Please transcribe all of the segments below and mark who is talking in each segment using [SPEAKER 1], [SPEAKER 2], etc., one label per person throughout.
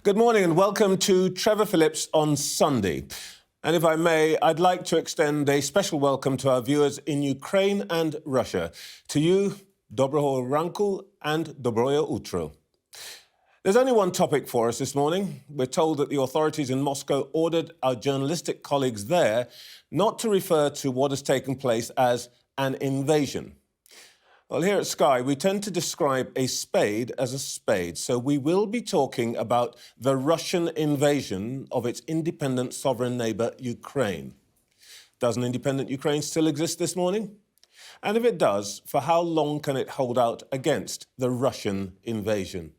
[SPEAKER 1] Good morning and welcome to Trevor Phillips on Sunday. And if I may, I'd like to extend a special welcome to our viewers in Ukraine and Russia. To you, Dobroho Ranku and Dobroje Utro. There's only one topic for us this morning. We're told that the authorities in Moscow ordered our journalistic colleagues there not to refer to what has taken place as an invasion. Well, here at Sky, we tend to describe a spade as a spade, so we will be talking about the Russian invasion of its independent sovereign neighbour, Ukraine. Does an independent Ukraine still exist this morning? And if it does, for how long can it hold out against the Russian invasion?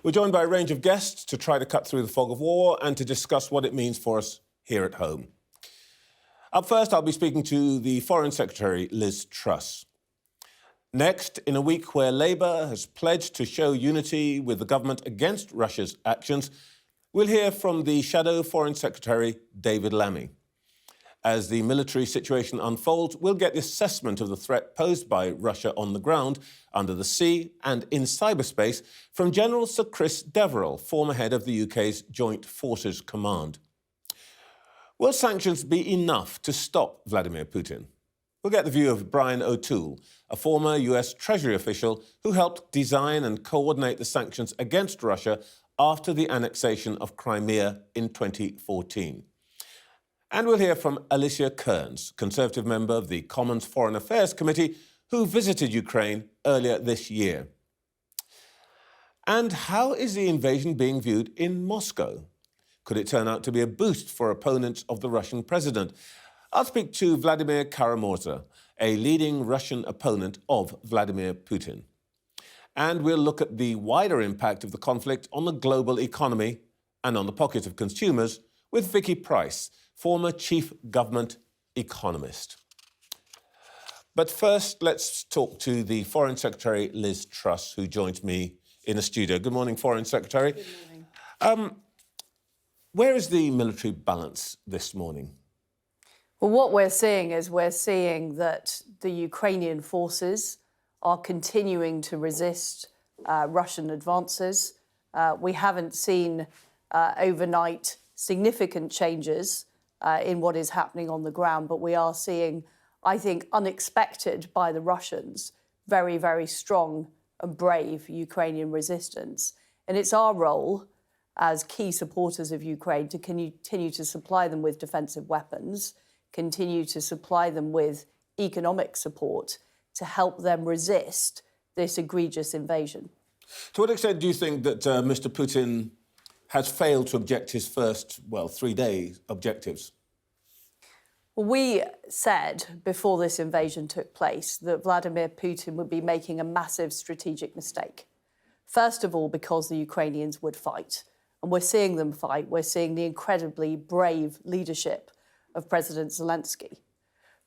[SPEAKER 1] We're joined by a range of guests to try to cut through the fog of war and to discuss what it means for us here at home. Up first, I'll be speaking to the Foreign Secretary Liz Truss. Next, in a week where Labour has pledged to show unity with the government against Russia's actions, we'll hear from the Shadow Foreign Secretary David Lammy. As the military situation unfolds, we'll get the assessment of the threat posed by Russia on the ground, under the sea and in cyberspace from General Sir Chris Deverell, former head of the UK's Joint Forces Command. Will sanctions be enough to stop Vladimir Putin? We'll get the view of Brian O'Toole, a former US Treasury official who helped design and coordinate the sanctions against Russia after the annexation of Crimea in 2014. And we'll hear from Alicia Kearns, Conservative member of the Commons Foreign Affairs Committee, who visited Ukraine earlier this year. And how is the invasion being viewed in Moscow? Could it turn out to be a boost for opponents of the Russian president? I'll speak to Vladimir Kara-Murza, a leading Russian opponent of Vladimir Putin. And we'll look at the wider impact of the conflict on the global economy and on the pocket of consumers with Vicky Pryce, former chief government economist. But first, let's talk to the Foreign Secretary Liz Truss, who joins me in the studio. Good morning, Foreign Secretary.
[SPEAKER 2] Good morning.
[SPEAKER 1] Where is the military balance this morning?
[SPEAKER 2] Well, what we're seeing that the Ukrainian forces are continuing to resist Russian advances. We haven't seen overnight significant changes in what is happening on the ground, but we are seeing, I think, unexpected by the Russians, very, very strong and brave Ukrainian resistance. And it's our role as key supporters of Ukraine to continue to supply them with defensive weapons, continue to supply them with economic support to help them resist this egregious invasion.
[SPEAKER 1] To what extent do you think that Mr. Putin has failed to object his first, 3-day objectives?
[SPEAKER 2] Well, we said before this invasion took place that Vladimir Putin would be making a massive strategic mistake. First of all, because the Ukrainians would fight. And we're seeing them fight. We're seeing the incredibly brave leadership of President Zelensky,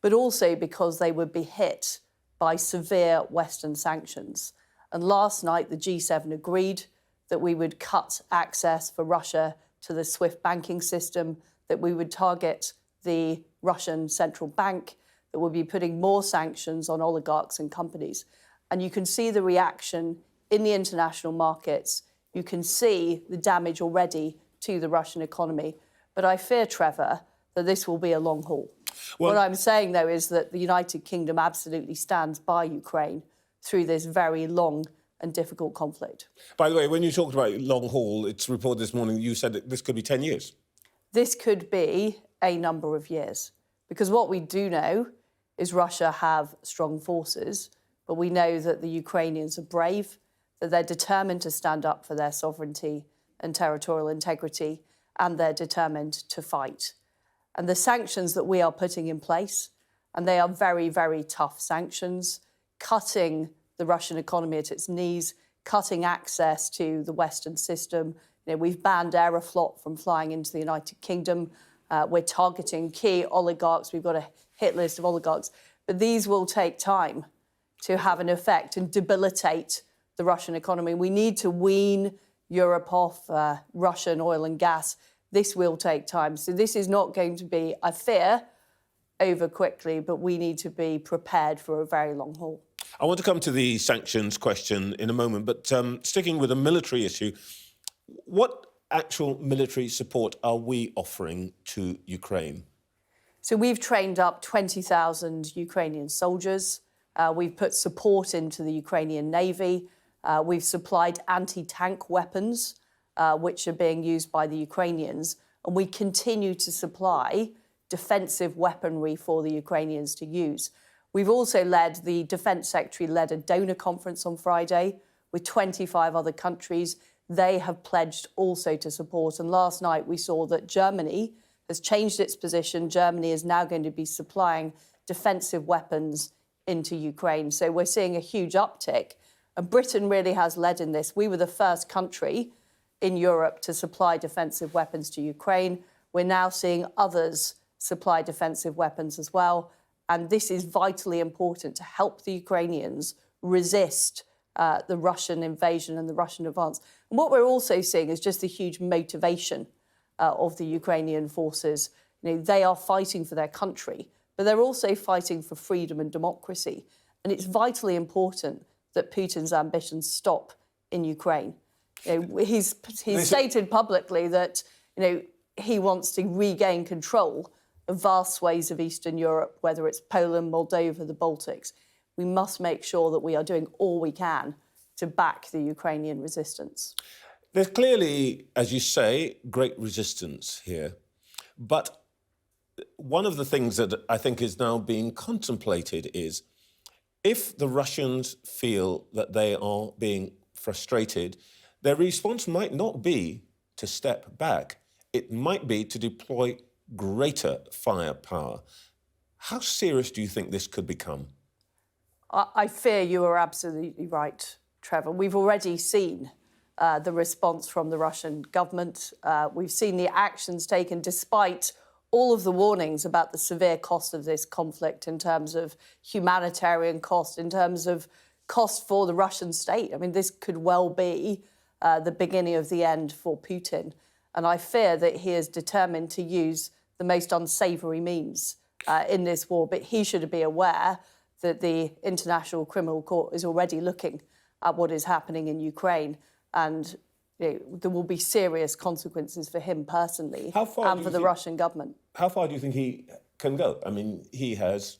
[SPEAKER 2] but also because they would be hit by severe Western sanctions. And last night, the G7 agreed that we would cut access for Russia to the SWIFT banking system, that we would target the Russian central bank, that we'll be putting more sanctions on oligarchs and companies. And you can see the reaction in the international markets. You can see the damage already to the Russian economy. But I fear, Trevor, that this will be a long haul. Well, what I'm saying, though, is that the United Kingdom absolutely stands by Ukraine through this very long and difficult conflict.
[SPEAKER 1] By the way, when you talked about long haul, it's reported this morning you said that this could be 10 years.
[SPEAKER 2] This could be a number of years, because what we do know is Russia have strong forces, but we know that the Ukrainians are brave, that they're determined to stand up for their sovereignty and territorial integrity, and they're determined to fight. And the sanctions that we are putting in place, and they are very, very tough sanctions, cutting the Russian economy at its knees, cutting access to the Western system. We've banned Aeroflot from flying into the United Kingdom. We're targeting key oligarchs. We've got a hit list of oligarchs. But these will take time to have an effect and debilitate the Russian economy. We need to wean Europe off Russian oil and gas. This will take time. So this is not going to be, I fear, over quickly, but we need to be prepared for a very long haul.
[SPEAKER 1] I want to come to the sanctions question in a moment, but sticking with a military issue, what actual military support are we offering to Ukraine?
[SPEAKER 2] So we've trained up 20,000 Ukrainian soldiers. We've put support into the Ukrainian Navy. We've supplied anti-tank weapons, which are being used by the Ukrainians. And we continue to supply defensive weaponry for the Ukrainians to use. We've also the Defence Secretary led a donor conference on Friday with 25 other countries. They have pledged also to support. And last night we saw that Germany has changed its position. Germany is now going to be supplying defensive weapons into Ukraine. So we're seeing a huge uptick. And Britain really has led in this. We were the first country in Europe to supply defensive weapons to Ukraine. We're now seeing others supply defensive weapons as well. And this is vitally important to help the Ukrainians resist the Russian invasion and the Russian advance. And what we're also seeing is just the huge motivation of the Ukrainian forces. You know, they are fighting for their country, but they're also fighting for freedom and democracy. And it's vitally important that Putin's ambitions stop in Ukraine. You know, he's stated publicly that, you know, he wants to regain control of vast swathes of Eastern Europe, whether it's Poland, Moldova, the Baltics. We must make sure that we are doing all we can to back the Ukrainian resistance.
[SPEAKER 1] There's clearly, as you say, great resistance here. But one of the things that I think is now being contemplated is if the Russians feel that they are being frustrated, their response might not be to step back. It might be to deploy greater firepower. How serious do you think this could become?
[SPEAKER 2] I fear you are absolutely right, Trevor. We've already seen the response from the Russian government. We've seen the actions taken despite all of the warnings about the severe cost of this conflict in terms of humanitarian cost, in terms of cost for the Russian state. I mean, this could well be the beginning of the end for Putin. And I fear that he is determined to use the most unsavoury means in this war. But he should be aware that the International Criminal Court is already looking at what is happening in Ukraine. And you know, there will be serious consequences for him personally and for the Russian government.
[SPEAKER 1] How far do you think he can go? I mean, he has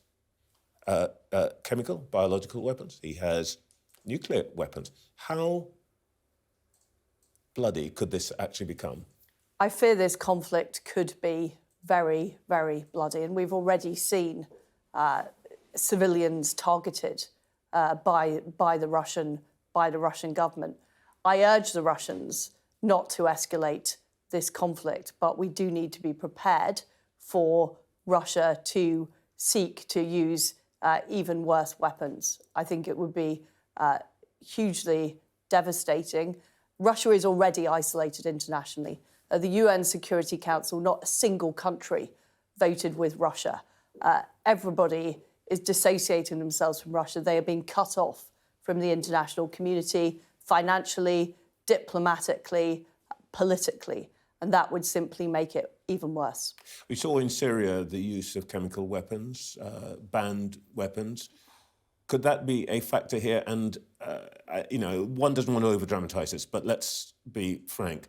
[SPEAKER 1] chemical, biological weapons. He has nuclear weapons. How bloody could this actually become?
[SPEAKER 2] I fear this conflict could be very, very bloody. And we've already seen civilians targeted by the Russian government. I urge the Russians not to escalate this conflict, but we do need to be prepared for Russia to seek to use even worse weapons. I think it would be hugely devastating. Russia is already isolated internationally. The UN Security Council, not a single country voted with Russia. Everybody is dissociating themselves from Russia. They are being cut off from the international community financially, diplomatically, politically, and that would simply make it even worse.
[SPEAKER 1] We saw in Syria the use of chemical weapons, banned weapons. Could that be a factor here? And, you know, one doesn't want to over-dramatise this, but let's be frank.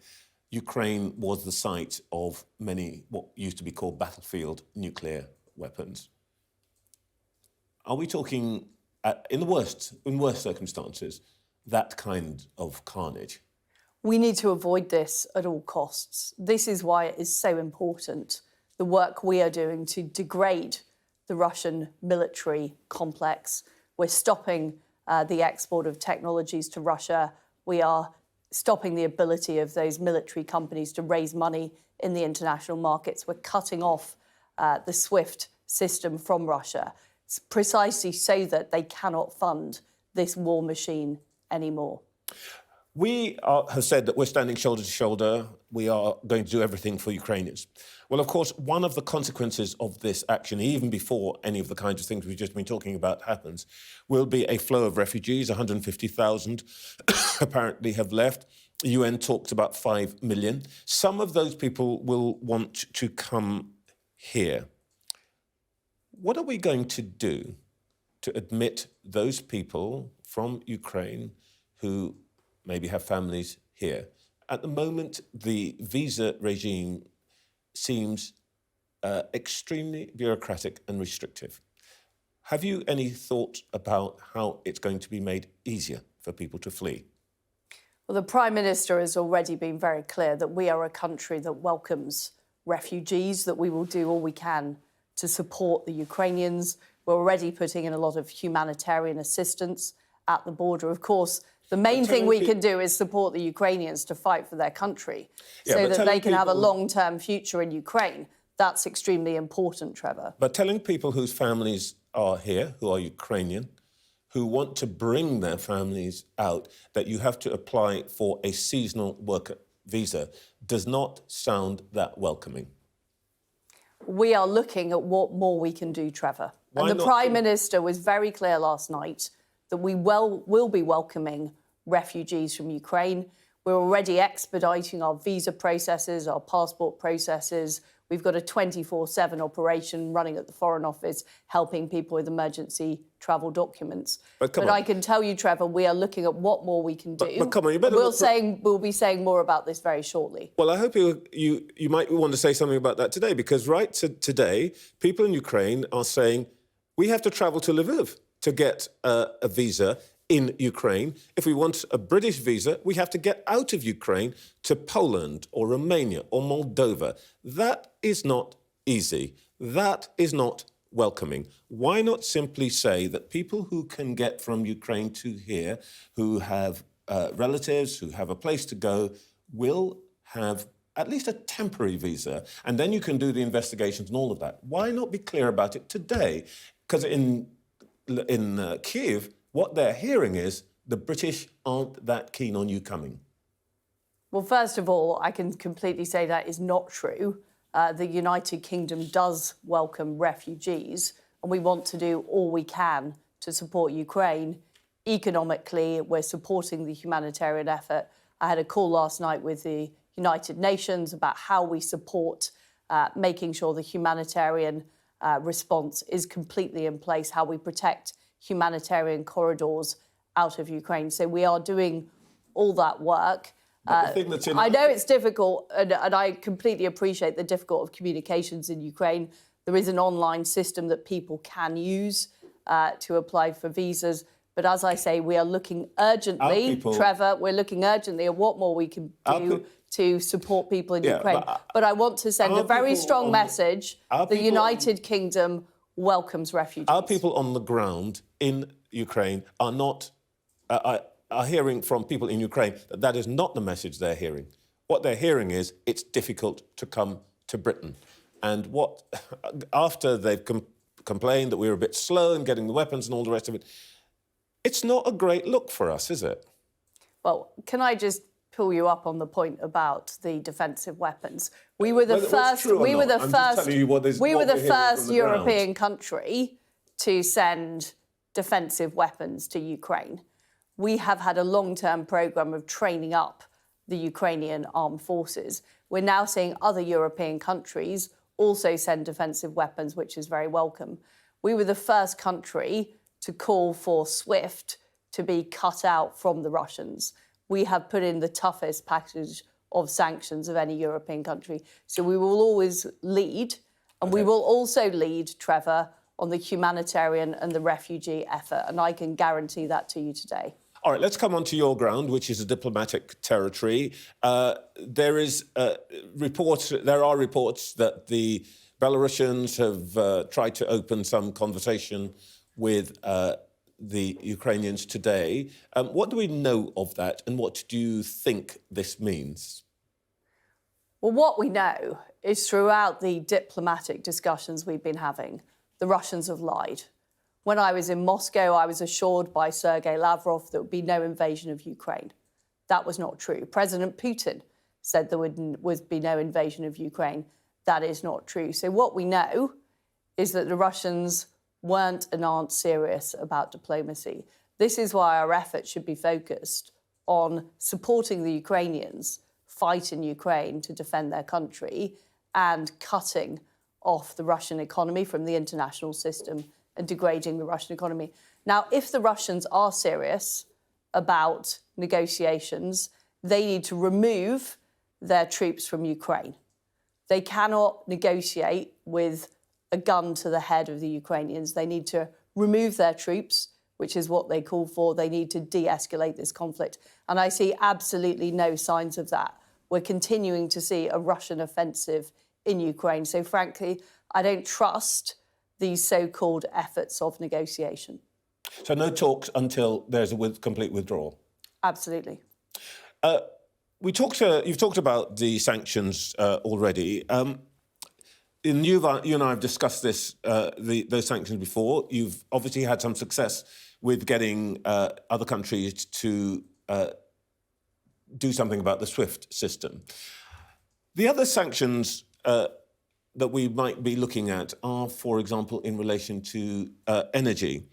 [SPEAKER 1] Ukraine was the site of many what used to be called battlefield nuclear weapons. Are we talking, in worst circumstances, that kind of carnage?
[SPEAKER 2] We need to avoid this at all costs. This is why it is so important, the work we are doing to degrade the Russian military complex. We're stopping the export of technologies to Russia. We are stopping the ability of those military companies to raise money in the international markets. We're cutting off the SWIFT system from Russia, precisely so that they cannot fund this war machine anymore.
[SPEAKER 1] We have said that we're standing shoulder to shoulder. We are going to do everything for Ukrainians. Well, of course, one of the consequences of this action, even before any of the kinds of things we've just been talking about happens, will be a flow of refugees. 150,000 apparently have left. The UN talks about 5 million. Some of those people will want to come here. What are we going to do to admit those people from Ukraine who maybe have families here At the moment, the visa regime seems extremely bureaucratic and restrictive. Have you any thought about how it's going to be made easier for people to flee?
[SPEAKER 2] Well, the Prime Minister has already been very clear that we are a country that welcomes refugees, that we will do all we can to support the Ukrainians. We're already putting in a lot of humanitarian assistance at the border. Of course, the main thing we can do is support the Ukrainians to fight for their country so that they can have a long-term future in Ukraine. That's extremely important, Trevor.
[SPEAKER 1] But telling people whose families are here, who are Ukrainian, who want to bring their families out, that you have to apply for a seasonal worker visa does not sound that welcoming.
[SPEAKER 2] We are looking at what more we can do, Trevor. And the Prime Minister was very clear last night that we will be welcoming refugees from Ukraine. We're already expediting our visa processes, our passport processes. We've got a 24/7 operation running at the Foreign Office, helping people with emergency travel documents. But I can tell you, Trevor, we are looking at what more we can do.
[SPEAKER 1] But come on, you better
[SPEAKER 2] we'll be saying more about this very shortly.
[SPEAKER 1] Well, I hope you might want to say something about that today, because today, people in Ukraine are saying, we have to travel to Lviv to get a visa in Ukraine. If we want a British visa, we have to get out of Ukraine to Poland or Romania or Moldova. That is not easy. That is not welcoming. Why not simply say that people who can get from Ukraine to here, who have relatives, who have a place to go, will have at least a temporary visa, and then you can do the investigations and all of that. Why not be clear about it today? Because in Kyiv, what they're hearing is the British aren't that keen on you coming.
[SPEAKER 2] Well, first of all, I can completely say that is not true. The United Kingdom does welcome refugees, and we want to do all we can to support Ukraine. Economically, we're supporting the humanitarian effort. I had a call last night with the United Nations about how we support making sure the humanitarian response is completely in place, how we protect humanitarian corridors out of Ukraine. So we are doing all that work. I know it's difficult, and I completely appreciate the difficult of communications in Ukraine. There is an online system that people can use to apply for visas. But as I say, we are looking urgently, Trevor, we're looking urgently at what more we can do to support people in Ukraine. But I want to send a very strong message. The United Kingdom welcomes refugees.
[SPEAKER 1] Our people on the ground in Ukraine are hearing from people in Ukraine that is not the message they're hearing. What they're hearing is it's difficult to come to Britain. And after they've complained that we were a bit slow in getting the weapons and all the rest of it, it's not a great look for us, is it?
[SPEAKER 2] Well, can I just pull you up on the point about the defensive weapons? We were the first European country to send defensive weapons to Ukraine. We have had a long-term programme of training up the Ukrainian armed forces. We're now seeing other European countries also send defensive weapons, which is very welcome. We were the first country to call for SWIFT to be cut out from the Russians. We have put in the toughest package of sanctions of any European country. So we will always lead, and we will also lead, Trevor, on the humanitarian and the refugee effort. And I can guarantee that to you today.
[SPEAKER 1] All right, let's come on to your ground, which is a diplomatic territory. There are reports that the Belarusians have tried to open some conversation with the Ukrainians today. What do we know of that, and what do you think this means?
[SPEAKER 2] Well, what we know is throughout the diplomatic discussions we've been having, the Russians have lied. When I was in Moscow, I was assured by Sergei Lavrov there would be no invasion of Ukraine. That was not true. President Putin said there would be no invasion of Ukraine. That is not true. So what we know is that the Russians weren't and aren't serious about diplomacy. This is why our efforts should be focused on supporting the Ukrainians fight in Ukraine to defend their country and cutting off the Russian economy from the international system and degrading the Russian economy. Now, if the Russians are serious about negotiations, they need to remove their troops from Ukraine. They cannot negotiate with a gun to the head of the Ukrainians. They need to remove their troops, which is what they call for. They need to de-escalate this conflict. And I see absolutely no signs of that. We're continuing to see a Russian offensive in Ukraine. So frankly, I don't trust these so-called efforts of negotiation.
[SPEAKER 1] So no talks until there's a complete withdrawal?
[SPEAKER 2] Absolutely.
[SPEAKER 1] You've talked about the sanctions already. You and I have discussed those sanctions before. You've obviously had some success with getting other countries to do something about the SWIFT system. The other sanctions that we might be looking at are, for example, in relation to energy.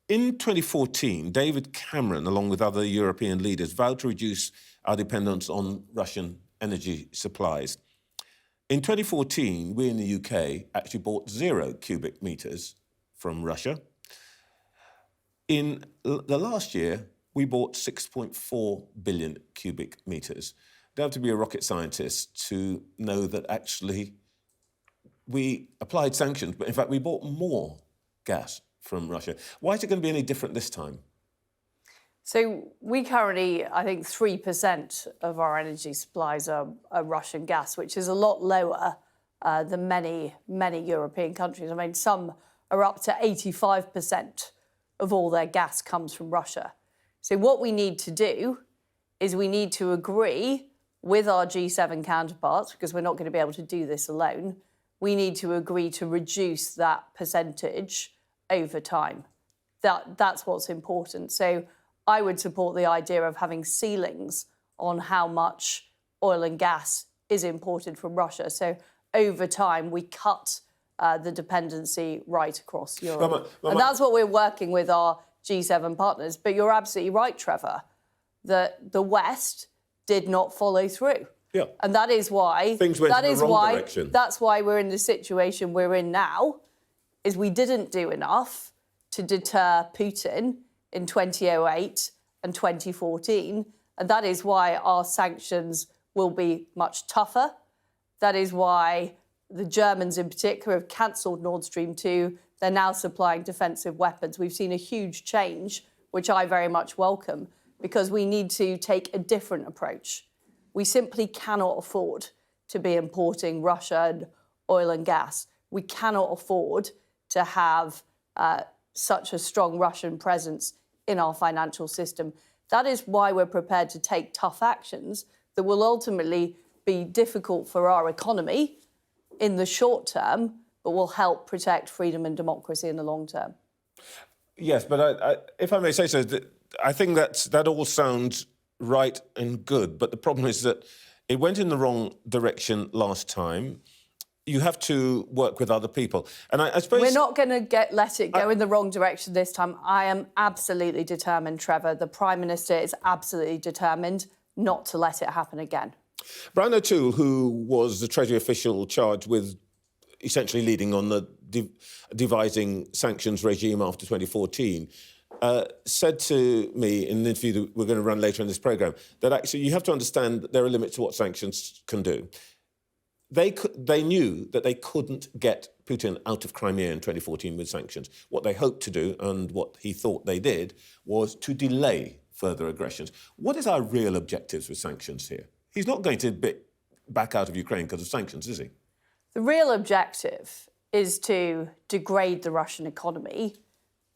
[SPEAKER 1] In 2014, David Cameron, along with other European leaders, vowed to reduce our dependence on Russian energy supplies. In 2014, we in the UK actually bought 0 cubic metres from Russia. In the last year, we bought 6.4 billion cubic metres. You don't have to be a rocket scientist to know that actually we applied sanctions, but in fact we bought more gas from Russia. Why is it going to be any different this time?
[SPEAKER 2] So we currently, I think 3% of our energy supplies are Russian gas, which is a lot lower than many European countries. I mean, some are up to 85% of all their gas comes from Russia. So what we need to do is we need to agree with our G7 counterparts, because we're not going to be able to do this alone. We need to agree to reduce that percentage over time. That's what's important. So I would support the idea of having ceilings on how much oil and gas is imported from Russia. So over time, we cut the dependency right across Europe. And that's what we're working with our G7 partners. But you're absolutely right, Trevor, that the West did not follow through.
[SPEAKER 1] Yeah.
[SPEAKER 2] And that is why...
[SPEAKER 1] Things went in the wrong direction.
[SPEAKER 2] That's why we're in the situation we're in now, is we didn't do enough to deter Putin in 2008 and 2014. And that is why our sanctions will be much tougher. That is why the Germans in particular have cancelled Nord Stream 2. They're now supplying defensive weapons. We've seen a huge change, which I very much welcome, because we need to take a different approach. We simply cannot afford to be importing Russian oil and gas. We cannot afford to have such a strong Russian presence in our financial system. That is why we're prepared to take tough actions that will ultimately be difficult for our economy in the short term, but will help protect freedom and democracy in the long term.
[SPEAKER 1] Yes, but if I may say so, I think that all sounds right and good, but the problem is that it went in the wrong direction last time. You have to work with other people. And I suppose...
[SPEAKER 2] We're not going to let it go in the wrong direction this time. I am absolutely determined, Trevor. The Prime Minister is absolutely determined not to let it happen again.
[SPEAKER 1] Brian O'Toole, who was the Treasury official charged with essentially leading on the devising sanctions regime after 2014, said to me in an interview that we're going to run later in this programme that actually you have to understand that there are limits to what sanctions can do. They knew that they couldn't get Putin out of Crimea in 2014 with sanctions. What they hoped to do, and what he thought they did, was to delay further aggressions. What is our real objectives with sanctions here? He's not going to back out of Ukraine because of sanctions, is he?
[SPEAKER 2] The real objective is to degrade the Russian economy,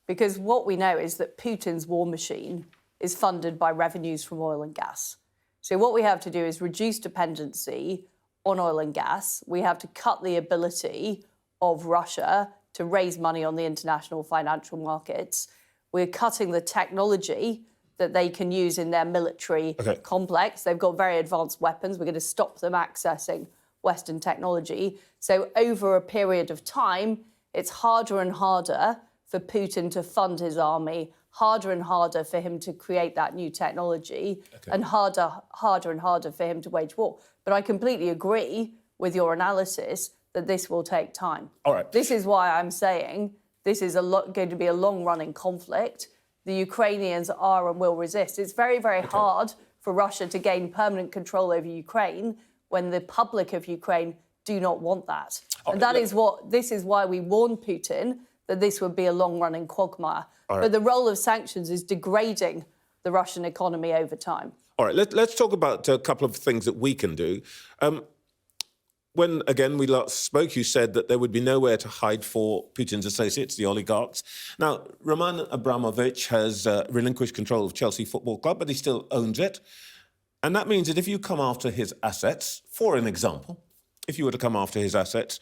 [SPEAKER 2] because what we know is that Putin's war machine is funded by revenues from oil and gas. So what we have to do is reduce dependency on oil and gas. We have to cut the ability of Russia to raise money on the international financial markets. We're cutting the technology that they can use in their military complex. They've got very advanced weapons. We're going to stop them accessing Western technology. So over a period of time, it's harder and harder for Putin to fund his army, harder and harder for him to create that new technology, and harder and harder for him to wage war. But I completely agree with your analysis that this will take time.
[SPEAKER 1] All right.
[SPEAKER 2] This is why I'm saying this is going to be a long-running conflict. the Ukrainians are and will resist. It's very, very hard for Russia to gain permanent control over Ukraine when the public of Ukraine do not want that. And this is why we warned Putin that this would be a long-running quagmire. But the role of sanctions is degrading the Russian economy over time.
[SPEAKER 1] All right, let's talk about a couple of things that we can do. When, again, we last spoke, you said that there would be nowhere to hide for Putin's associates, the oligarchs. Now, Roman Abramovich has relinquished control of Chelsea Football Club, but he still owns it. And that means that if you come after his assets, for an example, if you were to come after his assets,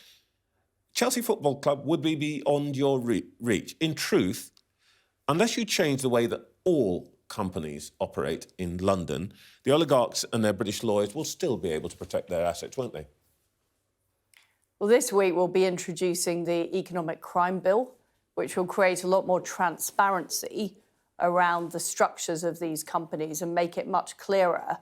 [SPEAKER 1] Chelsea Football Club would be beyond your reach. In truth, unless you change the way that all companies operate in London, the oligarchs and their British lawyers will still be able to protect their assets, won't they?
[SPEAKER 2] Well, this week we'll be introducing the Economic Crime Bill, which will create a lot more transparency around the structures of these companies and make it much clearer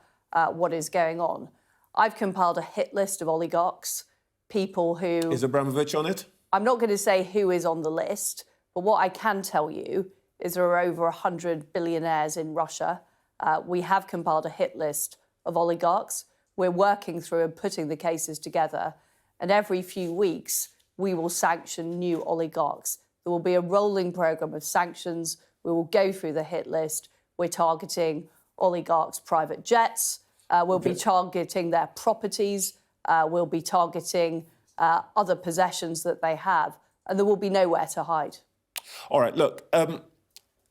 [SPEAKER 2] what is going on. I've compiled a hit list of oligarchs, people who...
[SPEAKER 1] Is Abramovich on it?
[SPEAKER 2] I'm not going to say who is on the list, but what I can tell you is there are over 100 billionaires in Russia. We have compiled a hit list of oligarchs. We're working through and putting the cases together. And every few weeks, we will sanction new oligarchs. There will be a rolling programme of sanctions. We will go through the hit list. We're targeting oligarchs' private jets. We'll be targeting their properties. We'll be targeting other possessions that they have. And there will be nowhere to hide.
[SPEAKER 1] All right, look,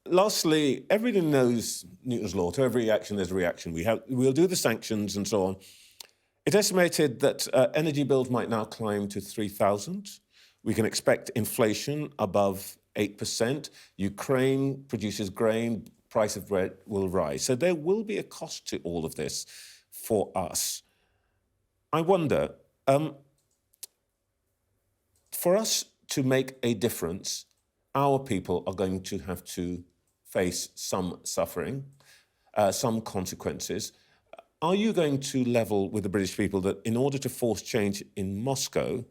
[SPEAKER 1] lastly, everybody knows Newton's law. To every action, there's a reaction. We'll do the sanctions and so on. It's estimated that energy bills might now climb to 3,000. We can expect inflation above 8%. Ukraine produces grain, price of bread will rise. So there will be a cost to all of this for us. I wonder, for us to make a difference, our people are going to have to face some suffering, some consequences. Are you going to level with the British people that in order to force change in Moscow,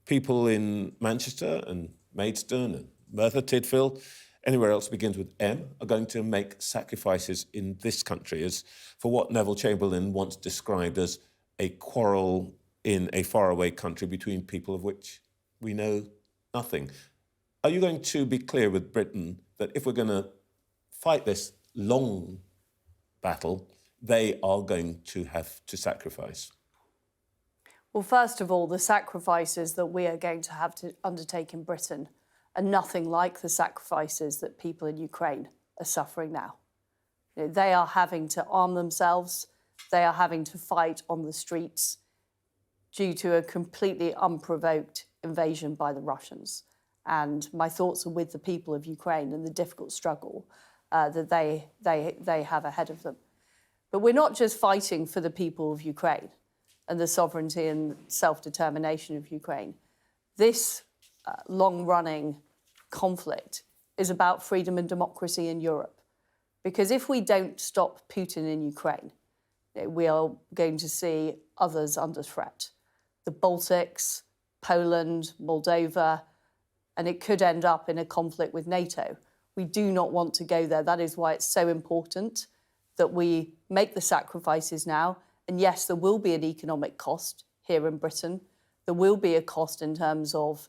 [SPEAKER 1] people in Manchester and Maidstone and Merthyr Tydfil, anywhere else begins with M, are going to make sacrifices in this country as for what Neville Chamberlain once described as a quarrel in a faraway country between people of which we know nothing? Are you going to be clear with Britain that if we're going to fight this long battle, they are going to have to sacrifice?
[SPEAKER 2] Well, first of all, the sacrifices that we are going to have to undertake in Britain are nothing like the sacrifices that people in Ukraine are suffering now. They are having to arm themselves. They are having to fight on the streets due to a completely unprovoked invasion by the Russians. And my thoughts are with the people of Ukraine and the difficult struggle that they have ahead of them. But we're not just fighting for the people of Ukraine and the sovereignty and self-determination of Ukraine. This long-running conflict is about freedom and democracy in Europe. Because if we don't stop Putin in Ukraine, we are going to see others under threat. The Baltics, Poland, Moldova, and it could end up in a conflict with NATO. We do not want to go there. That is why it's so important that we make the sacrifices now. And yes, there will be an economic cost here in Britain. There will be a cost in terms of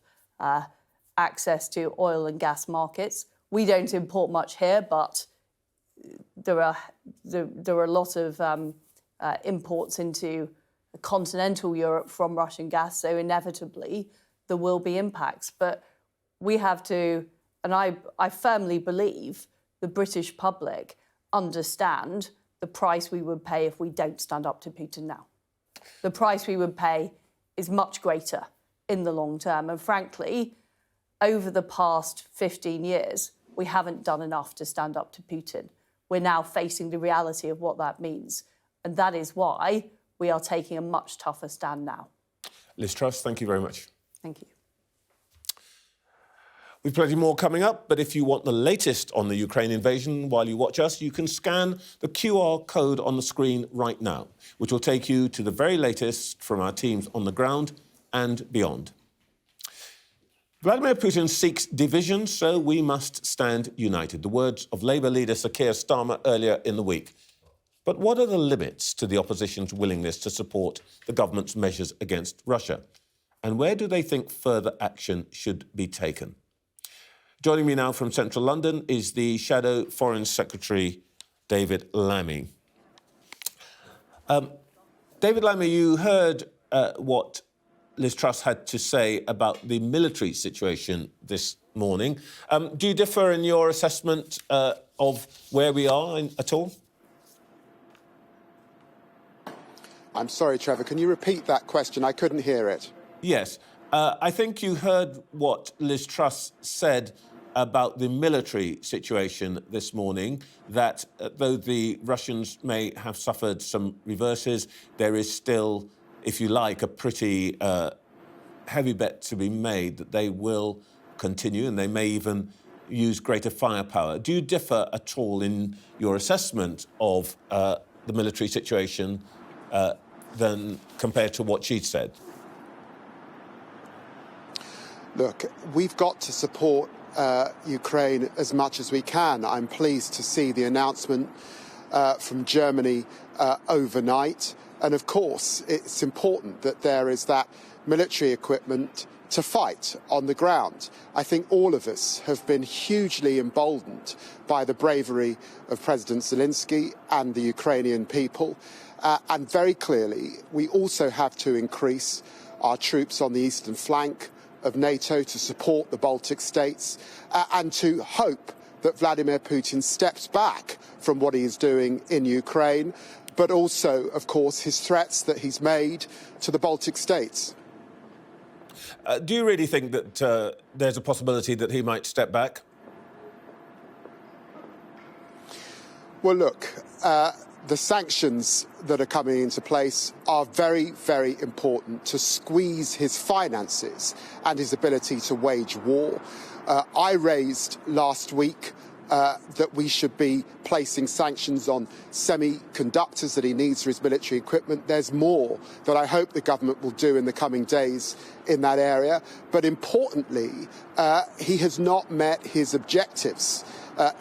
[SPEAKER 2] access to oil and gas markets. We don't import much here, but there are a lot of imports into continental Europe from Russian gas, so inevitably there will be impacts. But we have to, and I firmly believe the British public understand the price we would pay if we don't stand up to Putin now. The price we would pay is much greater in the long term. And frankly, over the past 15 years, we haven't done enough to stand up to Putin. We're now facing the reality of what that means. And that is why we are taking a much tougher stand now.
[SPEAKER 1] Liz Truss, thank you very much.
[SPEAKER 2] Thank you.
[SPEAKER 1] We've plenty more coming up, but if you want the latest on the Ukraine invasion while you watch us, you can scan the QR code on the screen right now, which will take you to the very latest from our teams on the ground and beyond. Vladimir Putin seeks division, so we must stand united. The words of Labour leader Sir Keir Starmer earlier in the week. But what are the limits to the opposition's willingness to support the government's measures against Russia? And where do they think further action should be taken? Joining me now from central London is the Shadow Foreign Secretary, David Lammy. David Lammy, you heard what Liz Truss had to say about the military situation this morning. Do you differ in your assessment of where we are at all?
[SPEAKER 3] I'm sorry, Trevor, can you repeat that question? I couldn't hear it.
[SPEAKER 1] Yes. I think you heard what Liz Truss said about the military situation this morning, that though the Russians may have suffered some reverses, there is still, if you like, a pretty heavy bet to be made that they will continue and they may even use greater firepower. Do you differ at all in your assessment of the military situation than compared to what she said?
[SPEAKER 3] Look, we've got to support Ukraine as much as we can. I'm pleased to see the announcement from Germany overnight. And of course, it's important that there is that military equipment to fight on the ground. I think all of us have been hugely emboldened by the bravery of President Zelensky and the Ukrainian people. And very clearly, we also have to increase our troops on the eastern flank of NATO to support the Baltic states and to hope that Vladimir Putin steps back from what he is doing in Ukraine, but also, of course, his threats that he's made to the Baltic states.
[SPEAKER 1] Do you really think that there's a possibility that he might step back?
[SPEAKER 3] Well, look, the sanctions that are coming into place are very, very important to squeeze his finances and his ability to wage war. I raised last week that we should be placing sanctions on semiconductors that he needs for his military equipment. There's more that I hope the government will do in the coming days in that area. But importantly, he has not met his objectives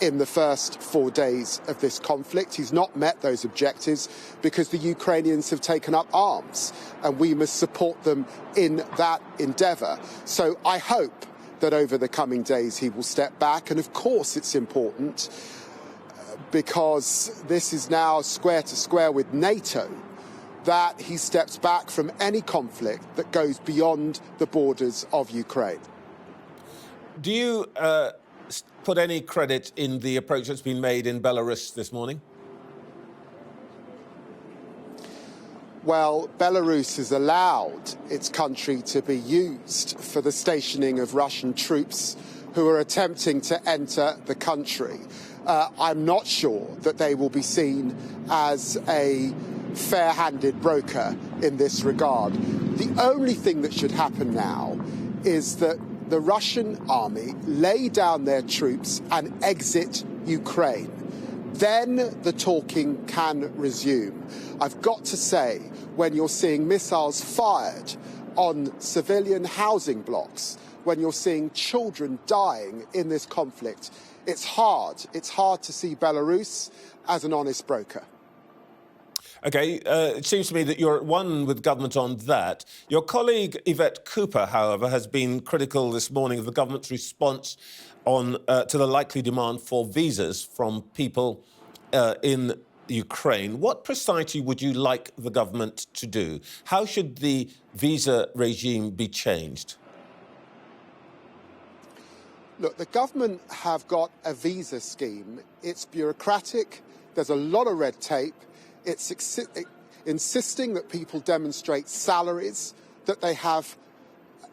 [SPEAKER 3] in the first 4 days of this conflict. He's not met those objectives because the Ukrainians have taken up arms, and we must support them in that endeavour. So I hope that over the coming days he will step back. And of course it's important because this is now square to square with NATO, that he steps back from any conflict that goes beyond the borders of Ukraine.
[SPEAKER 1] Do you put any credit in the approach that's been made in Belarus this morning?
[SPEAKER 3] Well, Belarus has allowed its country to be used for the stationing of Russian troops who are attempting to enter the country. I'm not sure that they will be seen as a fair-handed broker in this regard. The only thing that should happen now is that the Russian army lay down their troops and exit Ukraine. Then the talking can resume. I've got to say, when you're seeing missiles fired on civilian housing blocks, when you're seeing children dying in this conflict, it's hard. It's hard to see Belarus as an honest broker.
[SPEAKER 1] OK, it seems to me that you're at one with government on that. Your colleague Yvette Cooper, however, has been critical this morning of the government's response to the likely demand for visas from people in Ukraine. What precisely would you like the government to do? How should the visa regime be changed?
[SPEAKER 3] Look, the government have got a visa scheme. It's bureaucratic. There's a lot of red tape. It's insisting that people demonstrate salaries, that they have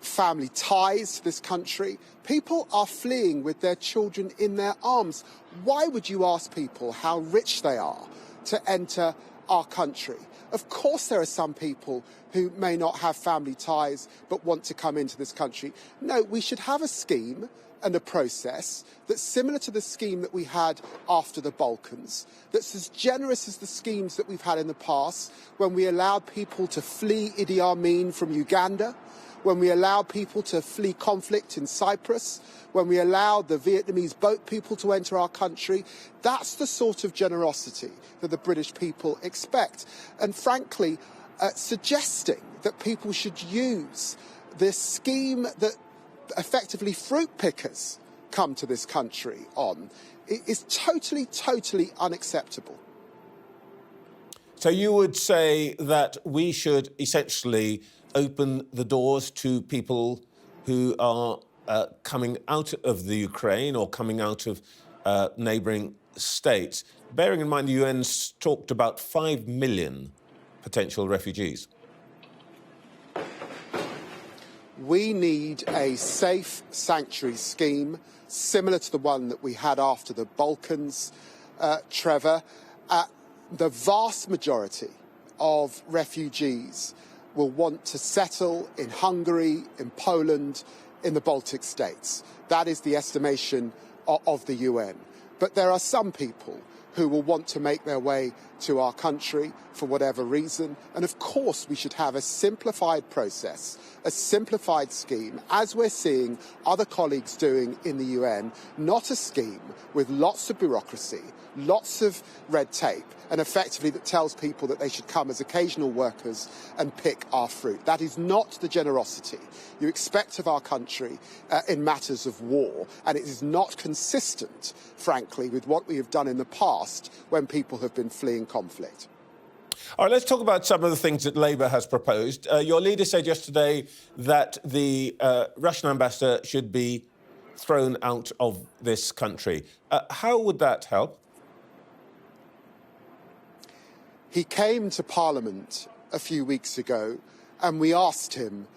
[SPEAKER 3] family ties to this country. People are fleeing with their children in their arms. Why would you ask people how rich they are to enter our country? Of course there are some people who may not have family ties but want to come into this country. No, we should have a scheme and a process that's similar to the scheme that we had after the Balkans, that's as generous as the schemes that we've had in the past when we allowed people to flee Idi Amin from Uganda, when we allowed people to flee conflict in Cyprus, when we allowed the Vietnamese boat people to enter our country. That's the sort of generosity that the British people expect. And frankly, suggesting that people should use this scheme that effectively fruit pickers come to this country on is totally, totally unacceptable.
[SPEAKER 1] So you would say that we should essentially open the doors to people who are coming out of the Ukraine or coming out of neighbouring states, bearing in mind the UN's talked about 5 million potential refugees?
[SPEAKER 3] We need a safe sanctuary scheme similar to the one that we had after the Balkans, Trevor. The vast majority of refugees will want to settle in Hungary, in Poland, in the Baltic states. That is the estimation of the UN. But there are some people who will want to make their way to our country for whatever reason. And of course, we should have a simplified process, a simplified scheme, as we're seeing other colleagues doing in the UN, not a scheme with lots of bureaucracy, lots of red tape, and effectively that tells people that they should come as occasional workers and pick our fruit. That is not the generosity you expect of our country in matters of war, and it is not consistent, frankly, with what we have done in the past when people have been fleeing conflict.
[SPEAKER 1] All right, let's talk about some of the things that Labour has proposed. Your leader said yesterday that the Russian ambassador should be thrown out of this country. How would that help?
[SPEAKER 3] He came to Parliament a few weeks ago and we asked him,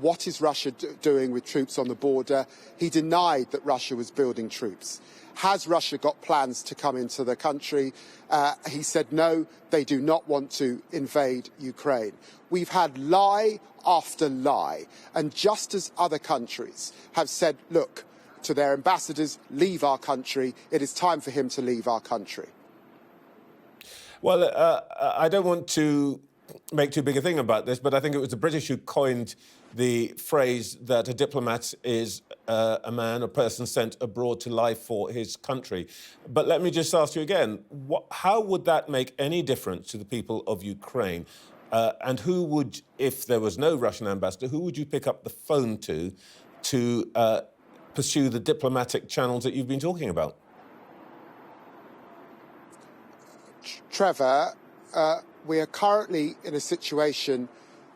[SPEAKER 3] what is Russia doing with troops on the border? He denied that Russia was building troops. Has Russia got plans to come into the country? He said, no, they do not want to invade Ukraine. We've had lie after lie. And just as other countries have said, look, to their ambassadors, leave our country, it is time for him to leave our country.
[SPEAKER 1] Well, I don't want to make too big a thing about this, but I think it was the British who coined the phrase that a diplomat is a man or person sent abroad to lie for his country. But let me just ask you again, how would that make any difference to the people of Ukraine? And who would, if there was no Russian ambassador, who would you pick up the phone to pursue the diplomatic channels that you've been talking about?
[SPEAKER 3] Trevor, we are currently in a situation,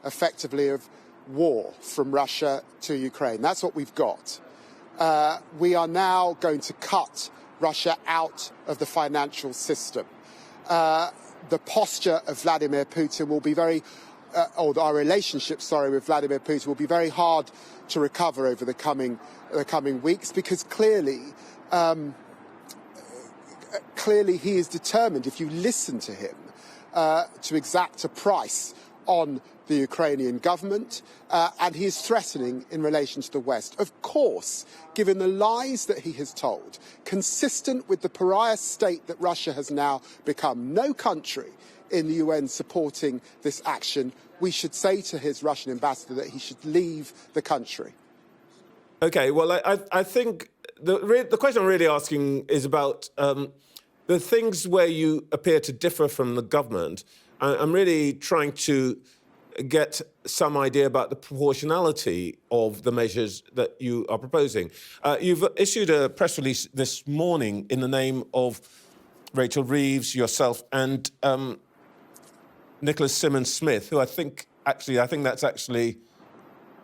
[SPEAKER 3] effectively, of war from Russia to Ukraine. That's what we've got. We are now going to cut Russia out of the financial system. The posture of Vladimir Putin will be or our relationship, with Vladimir Putin will be very hard to recover over the coming weeks, because clearly he is determined, if you listen to him, to exact a price on the Ukrainian government, and he is threatening in relation to the West. Of course, given the lies that he has told, consistent with the pariah state that Russia has now become, no country in the UN supporting this action, we should say to his Russian ambassador that he should leave the country.
[SPEAKER 1] OK, well, I think the question I'm really asking is about the things where you appear to differ from the government. I'm really trying to get some idea about the proportionality of the measures that you are proposing. You've issued a press release this morning in the name of Rachel Reeves, yourself, and Nicholas Symonds-Smith, who I think that's actually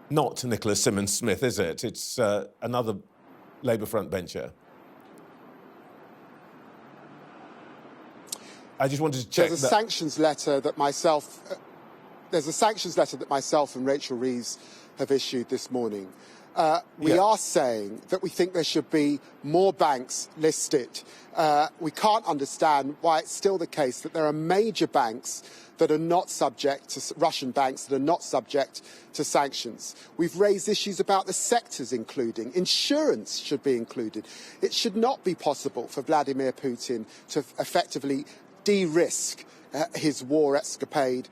[SPEAKER 1] not Nicholas Symonds-Smith, is it? It's another Labour frontbencher. I just wanted to check.
[SPEAKER 3] There's a sanctions letter that myself and Rachel Reeves have issued this morning. We are saying that we think there should be more banks listed. We can't understand why it's still the case that there are major banks that are not subject to Russian banks that are not subject to sanctions. We've raised issues about the sectors including. Insurance should be included. It should not be possible for Vladimir Putin to effectively de-risk his war escapade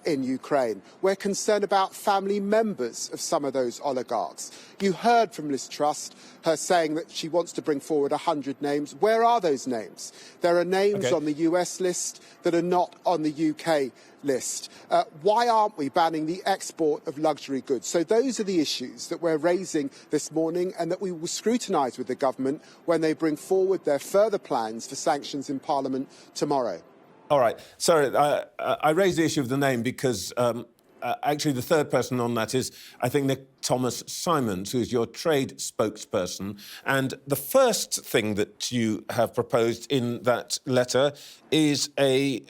[SPEAKER 3] in Ukraine. We're concerned about family members of some of those oligarchs. You heard from Liz Truss, her saying that she wants to bring forward 100 names. Where are those names? There are names on the US list that are not on the UK list. Why aren't we banning the export of luxury goods? So those are the issues that we're raising this morning and that we will scrutinise with the government when they bring forward their further plans for sanctions in Parliament tomorrow.
[SPEAKER 1] All right. Sorry, I raised the issue of the name because actually the third person on that is, I think, Nick Thomas Simons, who is your trade spokesperson. And the first thing that you have proposed in that letter is a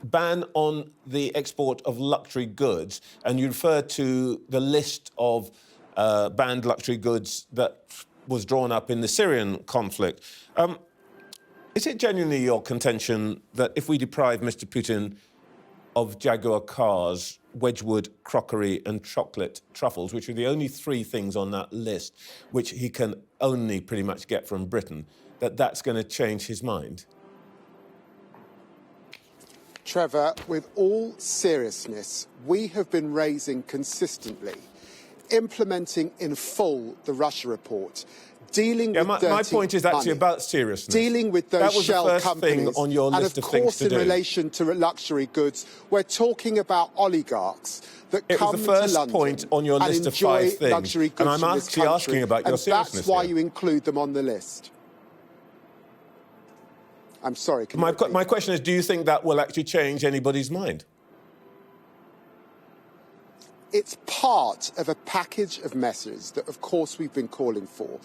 [SPEAKER 1] ban on the export of luxury goods. And you refer to the list of banned luxury goods that was drawn up in the Syrian conflict. Is it genuinely your contention that if we deprive Mr. Putin of Jaguar cars, Wedgwood crockery and chocolate truffles, which are the only three things on that list which he can only pretty much get from Britain, that that's going to change his mind?
[SPEAKER 3] Trevor, with all seriousness, we have been raising consistently, implementing in full the Russia report, dealing with dirty
[SPEAKER 1] my point is actually
[SPEAKER 3] money,
[SPEAKER 1] about seriousness.
[SPEAKER 3] dealing with those shell companies,
[SPEAKER 1] thing on your list
[SPEAKER 3] and
[SPEAKER 1] of things to do.
[SPEAKER 3] in relation to luxury goods, we're talking about oligarchs that come to London.
[SPEAKER 1] It was the first point on your list of 5 things,
[SPEAKER 3] luxury goods
[SPEAKER 1] and I'm
[SPEAKER 3] from this
[SPEAKER 1] actually
[SPEAKER 3] country,
[SPEAKER 1] asking about your
[SPEAKER 3] and
[SPEAKER 1] seriousness.
[SPEAKER 3] That's why
[SPEAKER 1] here.
[SPEAKER 3] you include them on the list. I'm sorry.
[SPEAKER 1] My question is, do you think that will actually change anybody's mind?
[SPEAKER 3] It's part of a package of measures that, of course, we've been calling for.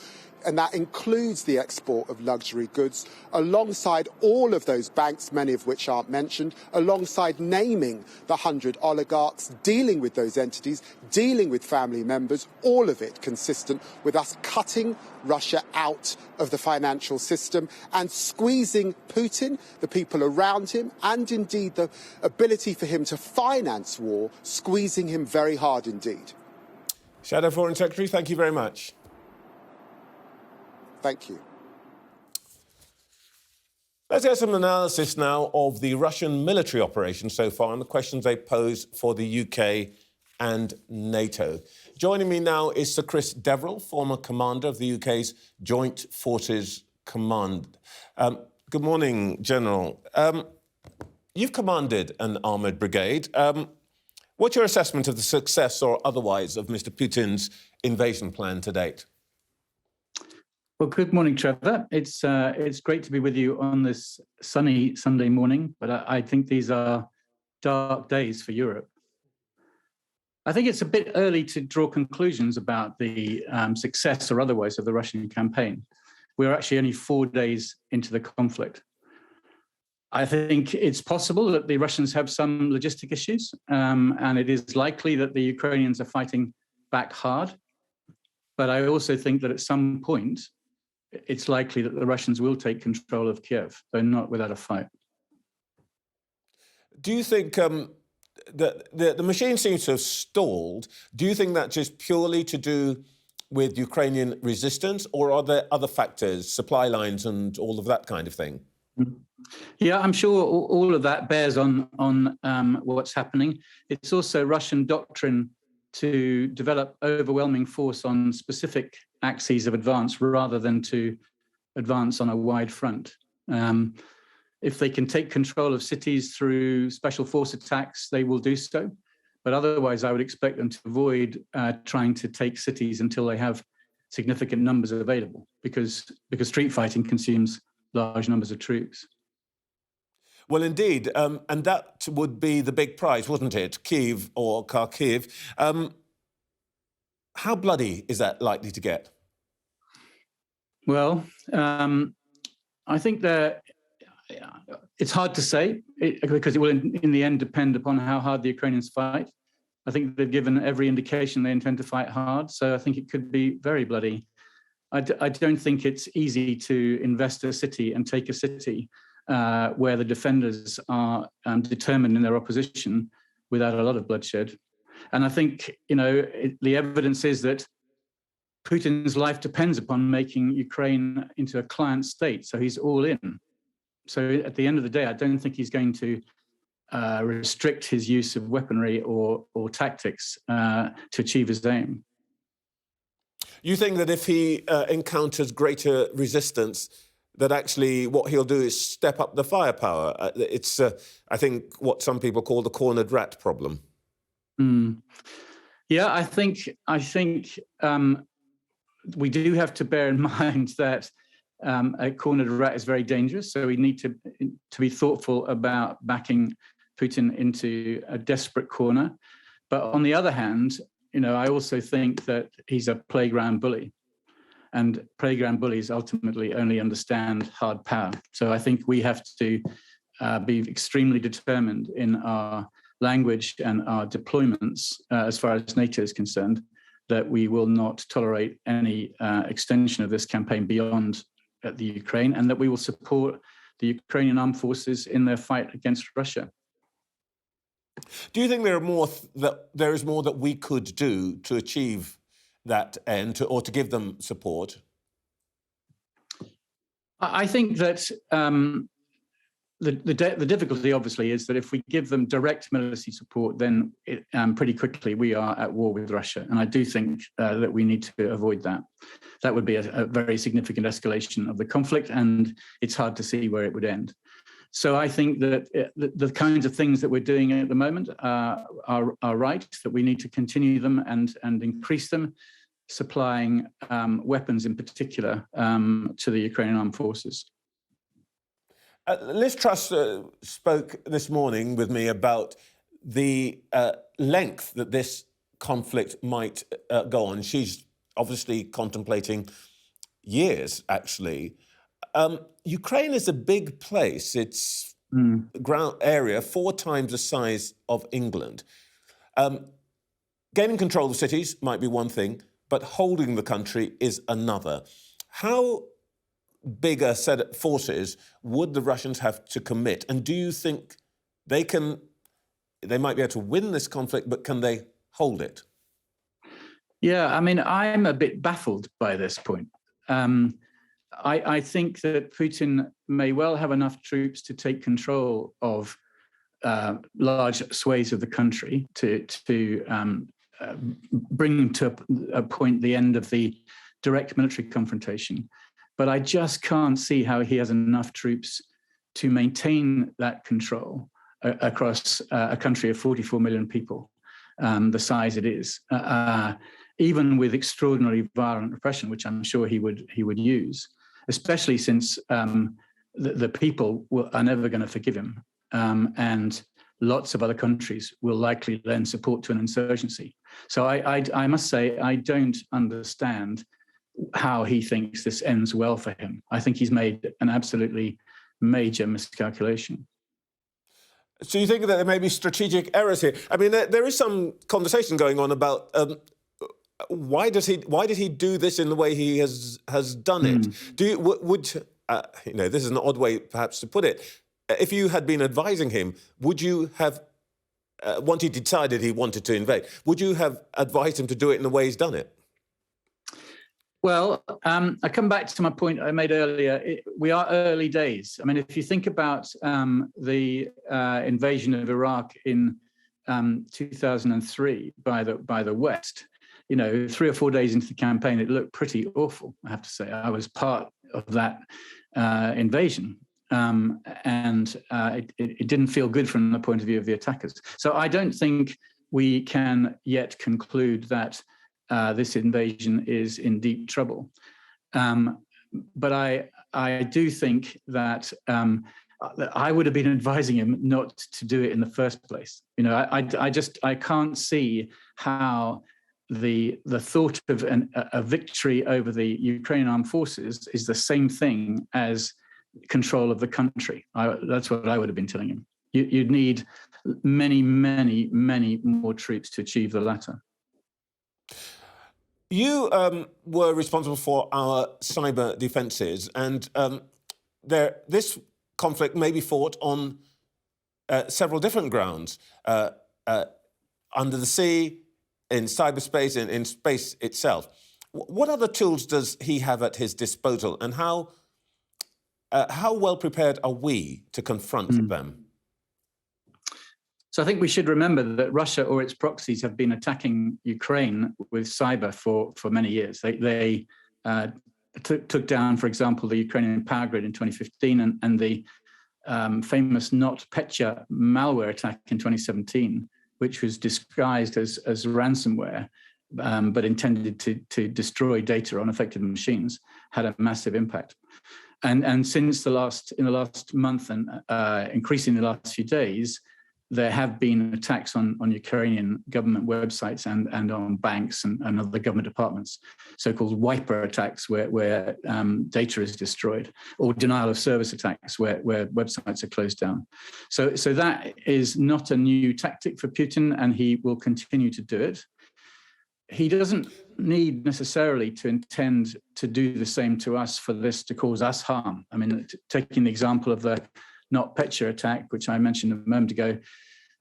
[SPEAKER 3] And that includes the export of luxury goods, alongside all of those banks, many of which aren't mentioned, alongside naming the 100 oligarchs, dealing with those entities, dealing with family members, all of it consistent with us cutting Russia out of the financial system and squeezing Putin, the people around him, and indeed the ability for him to finance war, squeezing him very hard indeed.
[SPEAKER 1] Shadow Foreign Secretary, thank you very much.
[SPEAKER 3] Thank you.
[SPEAKER 1] Let's get some analysis now of the Russian military operation so far and the questions they pose for the UK and NATO. Joining me now is Sir Chris Deverill, former commander of the UK's Joint Forces Command. Good morning, General. You've commanded an armoured brigade. What's your assessment of the success or otherwise of Mr. Putin's invasion plan to date?
[SPEAKER 4] Well, good morning, Trevor. It's great to be with you on this sunny Sunday morning, but I think these are dark days for Europe. I think it's a bit early to draw conclusions about the success or otherwise of the Russian campaign. We're actually only 4 days into the conflict. I think it's possible that the Russians have some logistic issues, and it is likely that the Ukrainians are fighting back hard. But I also think that at some point, it's likely that the Russians will take control of Kiev, though not without a fight.
[SPEAKER 1] Do you think that the machine seems to have stalled? Do you think that's just purely to do with Ukrainian resistance, or are there other factors, supply lines and all of that kind of thing?
[SPEAKER 4] Yeah, I'm sure all of that bears on what's happening. It's also Russian doctrine to develop overwhelming force on specific axes of advance rather than to advance on a wide front. If they can take control of cities through special force attacks, they will do so. But otherwise, I would expect them to avoid trying to take cities until they have significant numbers available, because street fighting consumes large numbers of troops.
[SPEAKER 1] Well, indeed, and that would be the big prize, wouldn't it? Kyiv or Kharkiv. How bloody is that likely to get?
[SPEAKER 4] Well, I think that it's hard to say because it will, in the end, depend upon how hard the Ukrainians fight. I think they've given every indication they intend to fight hard. So I think it could be very bloody. I don't think it's easy to invest a city and take a city where the defenders are determined in their opposition without a lot of bloodshed. And I think, the evidence is that Putin's life depends upon making Ukraine into a client state. So he's all in. So at the end of the day, I don't think he's going to restrict his use of weaponry or tactics to achieve his aim.
[SPEAKER 1] You think that if he encounters greater resistance, that actually what he'll do is step up the firepower? It's, I think, what some people call the cornered rat problem.
[SPEAKER 4] Yeah, I think we do have to bear in mind that a cornered rat is very dangerous. So we need to be thoughtful about backing Putin into a desperate corner. But on the other hand, I also think that he's a playground bully. And playground bullies ultimately only understand hard power. So I think we have to be extremely determined in our language and our deployments, as far as NATO is concerned, that we will not tolerate any extension of this campaign beyond the Ukraine, and that we will support the Ukrainian armed forces in their fight against Russia.
[SPEAKER 1] Do you think there is more that we could do to achieve that end, or to give them support?
[SPEAKER 4] I think that the difficulty, obviously, is that if we give them direct military support, then pretty quickly we are at war with Russia. And I do think that we need to avoid that. That would be a very significant escalation of the conflict, and it's hard to see where it would end. So I think that the kinds of things that we're doing at the moment are right, that we need to continue them and increase them, supplying weapons in particular to the Ukrainian armed forces.
[SPEAKER 1] Liz Truss spoke this morning with me about the length that this conflict might go on. She's obviously contemplating years, actually. Ukraine is a big place. It's ground area 4 times the size of England. Gaining control of cities might be one thing, but holding the country is another. How big a set of forces would the Russians have to commit? And do you think they might be able to win this conflict, but can they hold it?
[SPEAKER 4] Yeah, I mean, I'm a bit baffled by this point. I think that Putin may well have enough troops to take control of large swathes of the country to bring to a point the end of the direct military confrontation. But I just can't see how he has enough troops to maintain that control across a country of 44 million people, the size it is, even with extraordinary violent repression, which I'm sure he would use, especially since the people are never going to forgive him, and lots of other countries will likely lend support to an insurgency. So I must say, I don't understand how he thinks this ends well for him. I think he's made an absolutely major miscalculation.
[SPEAKER 1] So you think that there may be strategic errors here? I mean, there is some conversation going on about why did he do this in the way he has done it? This is an odd way perhaps to put it. If you had been advising him, would you have, once he decided he wanted to invade, would you have advised him to do it in the way he's done it?
[SPEAKER 4] Well, I come back to my point I made earlier. We are early days. I mean, if you think about the invasion of Iraq in 2003 by the West, 3 or 4 days into the campaign, it looked pretty awful, I have to say. I was part of that invasion, and it didn't feel good from the point of view of the attackers. So I don't think we can yet conclude that this invasion is in deep trouble. But I do think that I would have been advising him not to do it in the first place. I can't see how the thought of a victory over the Ukrainian armed forces is the same thing as control of the country. That's what I would have been telling him. You'd need many, many, many more troops to achieve the latter.
[SPEAKER 1] You were responsible for our cyber defences, and this conflict may be fought on several different grounds, under the sea, in cyberspace, in space itself. What other tools does he have at his disposal, and how well prepared are we to confront them?
[SPEAKER 4] So I think we should remember that Russia or its proxies have been attacking Ukraine with cyber for many years. They took down, for example, the Ukrainian power grid in 2015 and the famous NotPetya malware attack in 2017, which was disguised as ransomware, but intended to destroy data on affected machines, had a massive impact. And since in the last month and increasingly the last few days, there have been attacks on Ukrainian government websites and on banks and other government departments, so-called wiper attacks where data is destroyed, or denial of service attacks where websites are closed down. So that is not a new tactic for Putin, and he will continue to do it. He doesn't need necessarily to intend to do the same to us for this to cause us harm. I mean, taking the example of the NotPetya attack, which I mentioned a moment ago,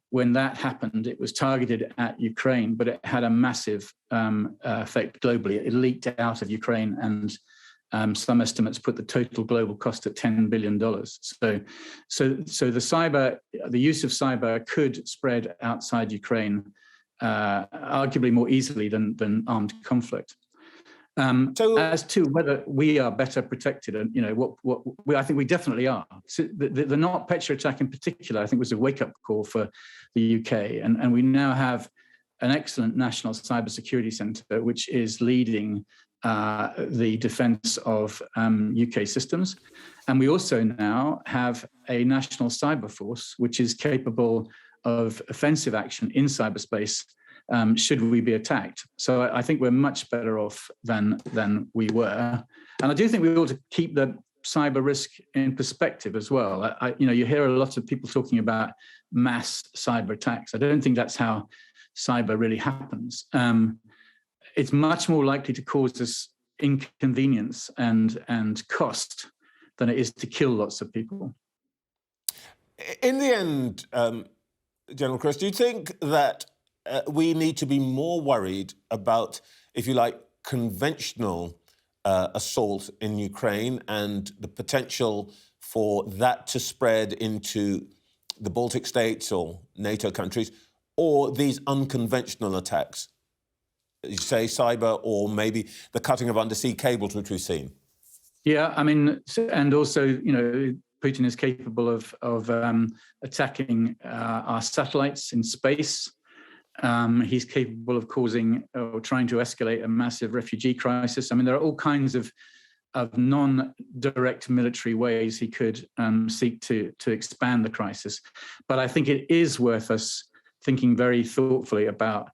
[SPEAKER 4] when that happened, it was targeted at Ukraine, but it had a massive effect globally. It leaked out of Ukraine, and some estimates put the total global cost at $10 billion. So the use of cyber could spread outside Ukraine, arguably more easily than armed conflict. As to whether we are better protected, and I think we definitely are. So the NotPetya attack in particular, I think, was a wake-up call for the UK, and we now have an excellent national cybersecurity centre which is leading the defence of UK systems, and we also now have a national cyber force which is capable of offensive action in cyberspace. Should we be attacked? So I think we're much better off than we were, and I do think we ought to keep the cyber risk in perspective as well. You hear a lot of people talking about mass cyber attacks. I don't think that's how cyber really happens. It's much more likely to cause us inconvenience and cost than it is to kill lots of people.
[SPEAKER 1] In the end, General Chris, do you think that we need to be more worried about, if you like, conventional assault in Ukraine and the potential for that to spread into the Baltic states or NATO countries, or these unconventional attacks, you say cyber, or maybe the cutting of undersea cables, which we've seen?
[SPEAKER 4] Yeah, I mean, and also, Putin is capable of attacking our satellites in space. He's capable of causing or trying to escalate a massive refugee crisis. I mean, there are all kinds of non-direct military ways he could seek to expand the crisis. But I think it is worth us thinking very thoughtfully about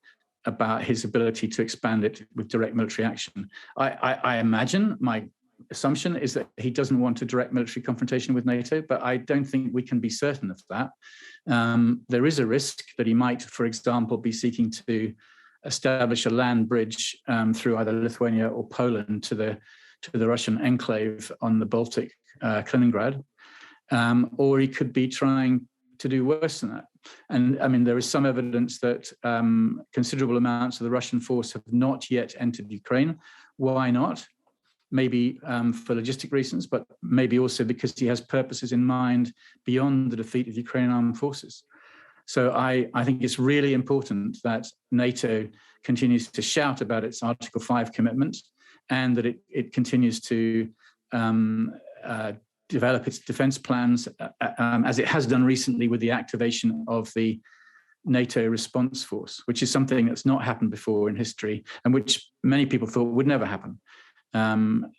[SPEAKER 4] his ability to expand it with direct military action. I imagine, my assumption is that he doesn't want a direct military confrontation with NATO, but I don't think we can be certain of that. There is a risk that he might, for example, be seeking to establish a land bridge through either Lithuania or Poland to the Russian enclave on the Baltic, Kaliningrad, or he could be trying to do worse than that. And I mean, there is some evidence that considerable amounts of the Russian force have not yet entered Ukraine. Why not? Maybe for logistic reasons, but maybe also because he has purposes in mind beyond the defeat of Ukrainian armed forces. So I think it's really important that NATO continues to shout about its Article 5 commitment, and that it continues to develop its defence plans, as it has done recently with the activation of the NATO response force, which is something that's not happened before in history and which many people thought would never happen.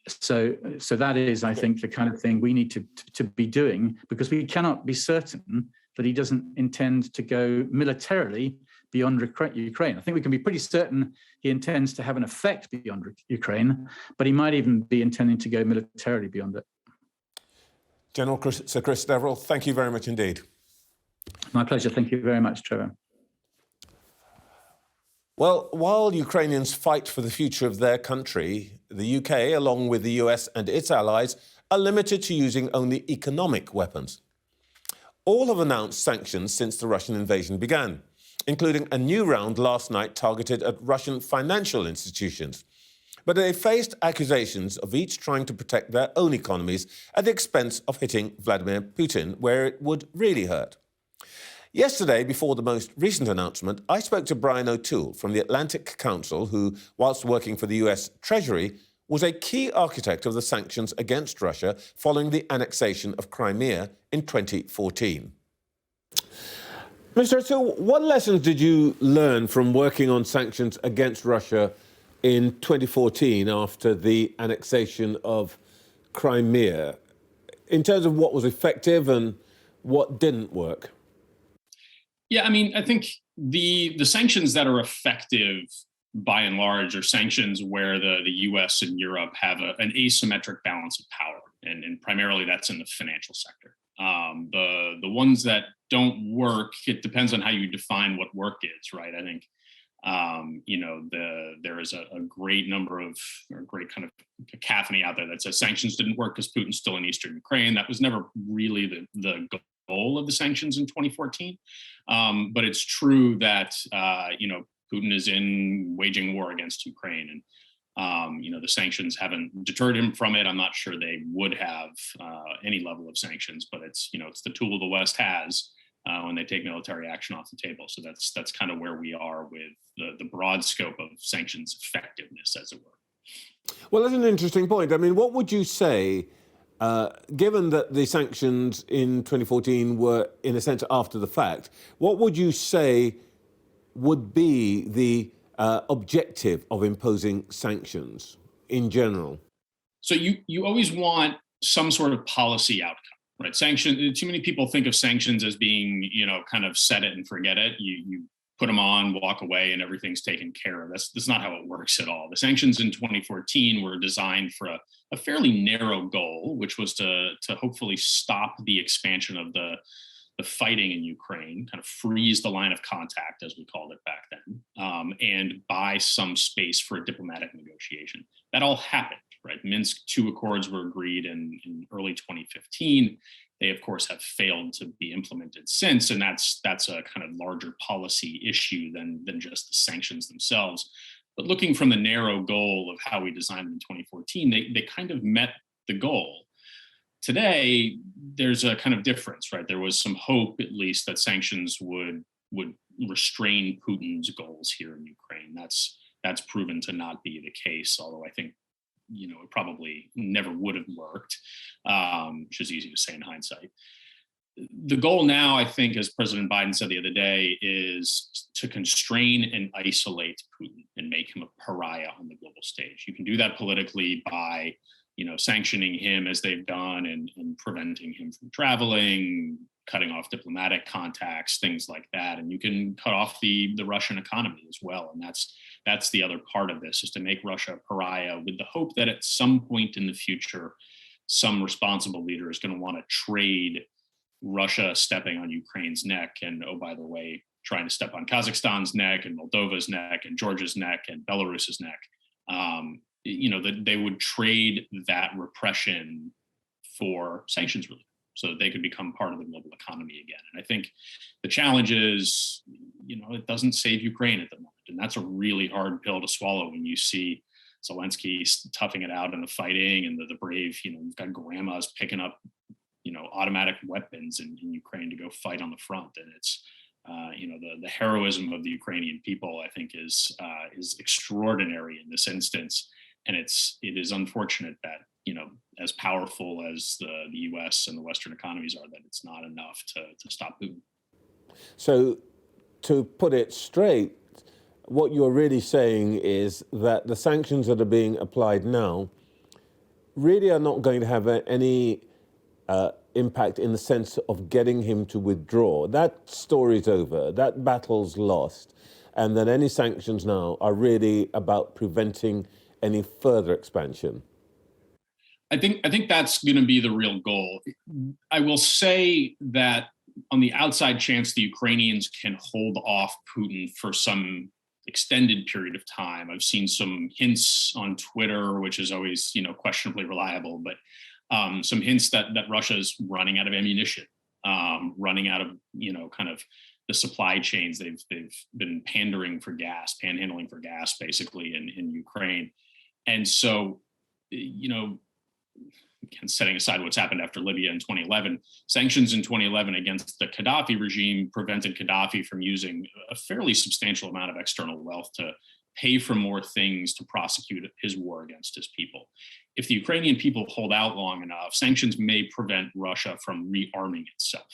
[SPEAKER 4] So that is, I think, the kind of thing we need to be doing, because we cannot be certain that he doesn't intend to go militarily beyond Ukraine. I think we can be pretty certain he intends to have an effect beyond Ukraine, but he might even be intending to go militarily beyond it.
[SPEAKER 1] General Sir Chris Deverill, thank you very much indeed.
[SPEAKER 4] My pleasure. Thank you very much, Trevor.
[SPEAKER 1] Well, while Ukrainians fight for the future of their country, the UK, along with the US and its allies, are limited to using only economic weapons. All have announced sanctions since the Russian invasion began, including a new round last night targeted at Russian financial institutions. But they faced accusations of each trying to protect their own economies at the expense of hitting Vladimir Putin, where it would really hurt. Yesterday, before the most recent announcement, I spoke to Brian O'Toole from the Atlantic Council, who, whilst working for the US Treasury, was a key architect of the sanctions against Russia following the annexation of Crimea in 2014. Mr. O'Toole, what lessons did you learn from working on sanctions against Russia in 2014 after the annexation of Crimea, in terms of what was effective and what didn't work?
[SPEAKER 5] Yeah, I mean, I think the sanctions that are effective, by and large, are sanctions where the U.S. and Europe have an asymmetric balance of power, and primarily that's in the financial sector. The ones that don't work, it depends on how you define what work is, right? I think there is a great number of, or great kind of cacophony out there that says sanctions didn't work because Putin's still in eastern Ukraine. That was never really the goal of the sanctions in 2014. But it's true that, Putin is waging war against Ukraine, and the sanctions haven't deterred him from it. I'm not sure they would have any level of sanctions, but it's the tool the West has when they take military action off the table. So that's kind of where we are with the broad scope of sanctions effectiveness, as it were.
[SPEAKER 1] Well, that's an interesting point. I mean, what would you say, given that the sanctions in 2014 were, in a sense, after the fact, what would you say would be the objective of imposing sanctions in general?
[SPEAKER 5] So you always want some sort of policy outcome, right? Too many people think of sanctions as being, kind of set it and forget it. You put them on, walk away, and everything's taken care of. That's not how it works at all. The sanctions in 2014 were designed for a fairly narrow goal, which was to hopefully stop the expansion of the fighting in Ukraine, kind of freeze the line of contact, as we called it back then, and buy some space for a diplomatic negotiation. That all happened, right? Minsk II accords were agreed in early 2015. They, of course, have failed to be implemented since, and that's a kind of larger policy issue than just the sanctions themselves. But looking from the narrow goal of how we designed them in 2014, they kind of met the goal. Today, there's a kind of difference, right? There was some hope, at least, that sanctions would restrain Putin's goals here in Ukraine. That's proven to not be the case, although I think it probably never would have worked, which is easy to say in hindsight. The goal now, I think, as President Biden said the other day, is to constrain and isolate Putin and make him a pariah on the global stage. You can do that politically by sanctioning him as they've done and preventing him from traveling, cutting off diplomatic contacts, things like that. And you can cut off the Russian economy as well. And that's the other part of this, is to make Russia a pariah with the hope that at some point in the future, some responsible leader is going to want to trade Russia stepping on Ukraine's neck and, oh, by the way, trying to step on Kazakhstan's neck and Moldova's neck and Georgia's neck and Belarus's neck. That they would trade that repression for sanctions relief so that they could become part of the global economy again. And I think the challenge is, it doesn't save Ukraine at the moment. And that's a really hard pill to swallow when you see Zelensky toughing it out in the fighting and the brave, we've got grandmas picking up, automatic weapons in Ukraine to go fight on the front. And it's, the heroism of the Ukrainian people, I think, is extraordinary in this instance. And it is unfortunate that, as powerful as the US and the Western economies are, that it's not enough to stop Putin.
[SPEAKER 1] So, to put it straight, what you're really saying is that the sanctions that are being applied now really are not going to have any impact in the sense of getting him to withdraw. That story's over. That battle's lost. And that any sanctions now are really about preventing any further expansion.
[SPEAKER 5] I think that's going to be the real goal. I will say that on the outside chance the Ukrainians can hold off Putin for some extended period of time. I've seen some hints on Twitter, which is always, questionably reliable, but some hints that Russia's running out of ammunition, running out of, kind of the supply chains. They've been panhandling for gas, basically in Ukraine. And so, setting aside what's happened after Libya in 2011, sanctions in 2011 against the Gaddafi regime prevented Gaddafi from using a fairly substantial amount of external wealth to pay for more things to prosecute his war against his people. If the Ukrainian people hold out long enough, sanctions may prevent Russia from rearming itself,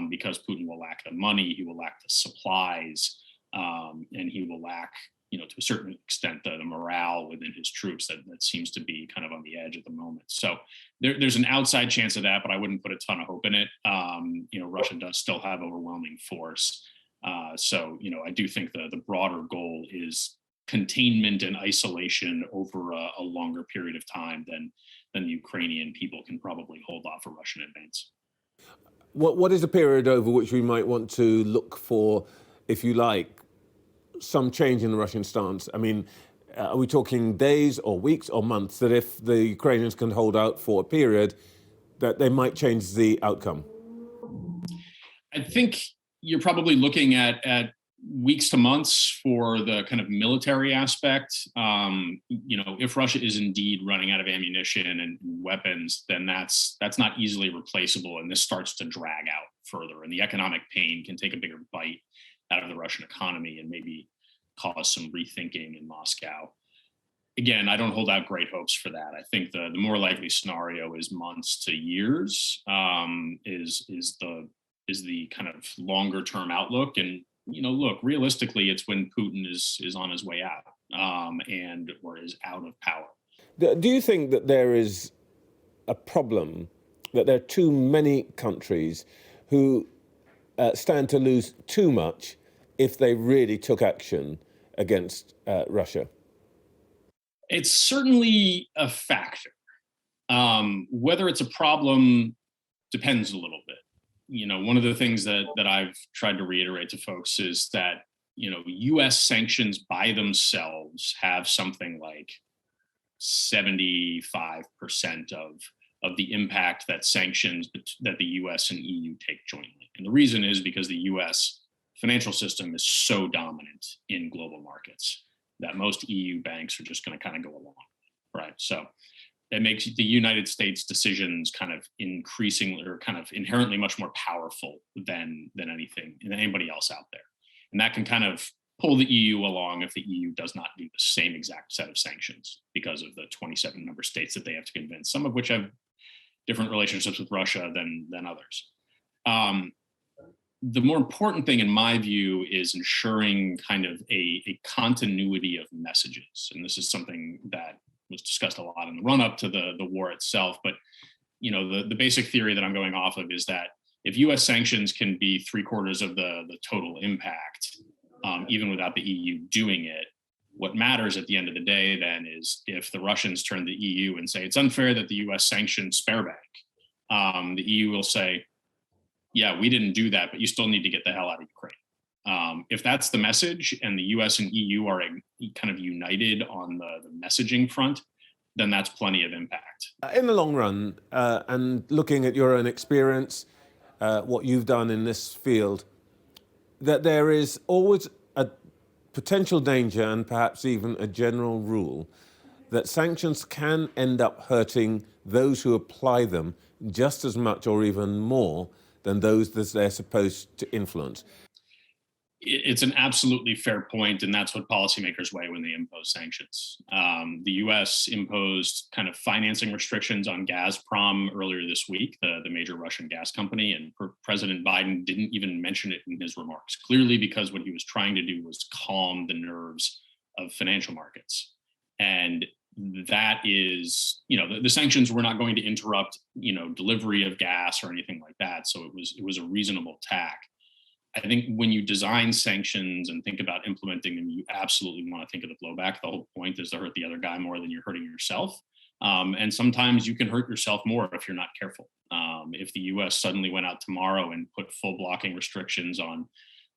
[SPEAKER 5] because Putin will lack the money, he will lack the supplies, and he will lack, to a certain extent, the morale within his troops that seems to be kind of on the edge at the moment. So there's an outside chance of that, but I wouldn't put a ton of hope in it. Russia does still have overwhelming force. So I do think the broader goal is containment and isolation over a longer period of time than the Ukrainian people can probably hold off a Russian advance.
[SPEAKER 1] What is a period over which we might want to look for, if you like, some change in the Russian stance? I mean, are we talking days or weeks or months that if the Ukrainians can hold out for a period, that they might change the outcome?
[SPEAKER 5] I think you're probably looking at weeks to months for the kind of military aspect. If Russia is indeed running out of ammunition and weapons, then that's not easily replaceable, and this starts to drag out further, and the economic pain can take a bigger bite out of the Russian economy and maybe cause some rethinking in Moscow. Again, I don't hold out great hopes for that. I think the more likely scenario is months to years, is the kind of longer term outlook. And look, realistically, it's when Putin is on his way out, or is out of power.
[SPEAKER 1] Do you think that there is a problem that there are too many countries who stand to lose too much if they really took action against Russia?
[SPEAKER 5] It's certainly a factor. Whether it's a problem depends a little bit. One of the things that I've tried to reiterate to folks is that, US sanctions by themselves have something like 75% of the impact that sanctions that the US and EU take jointly. And the reason is because the US financial system is so dominant in global markets that most EU banks are just going to kind of go along, right? So it makes the United States decisions kind of increasingly or kind of inherently much more powerful than anybody else out there. And that can kind of pull the EU along if the EU does not do the same exact set of sanctions because of the 27 member states that they have to convince, some of which have different relationships with Russia than others. The more important thing, in my view, is ensuring kind of a continuity of messages. And this is something that was discussed a lot in the run-up to the war itself. But the basic theory that I'm going off of is that if US sanctions can be 3/4 of the total impact, even without the EU doing it, what matters at the end of the day then is if the Russians turn to the EU and say it's unfair that the US sanctioned Sberbank, the EU will say, yeah, we didn't do that, but you still need to get the hell out of Ukraine. If that's the message and the US and EU are kind of united on the messaging front, then that's plenty of impact.
[SPEAKER 1] In the long run, and looking at your own experience, what you've done in this field, that there is always a potential danger and perhaps even a general rule that sanctions can end up hurting those who apply them just as much or even more than those that they're supposed to influence.
[SPEAKER 5] It's an absolutely fair point, and that's what policymakers weigh when they impose sanctions. The U.S. imposed kind of financing restrictions on Gazprom earlier this week, the major Russian gas company, and President Biden didn't even mention it in his remarks, clearly because what he was trying to do was calm the nerves of financial markets. And that is, the sanctions were not going to interrupt, delivery of gas or anything like that. So it was a reasonable tack. I think when you design sanctions and think about implementing them, you absolutely want to think of the blowback. The whole point is to hurt the other guy more than you're hurting yourself. And sometimes you can hurt yourself more if you're not careful. If the U.S. suddenly went out tomorrow and put full blocking restrictions on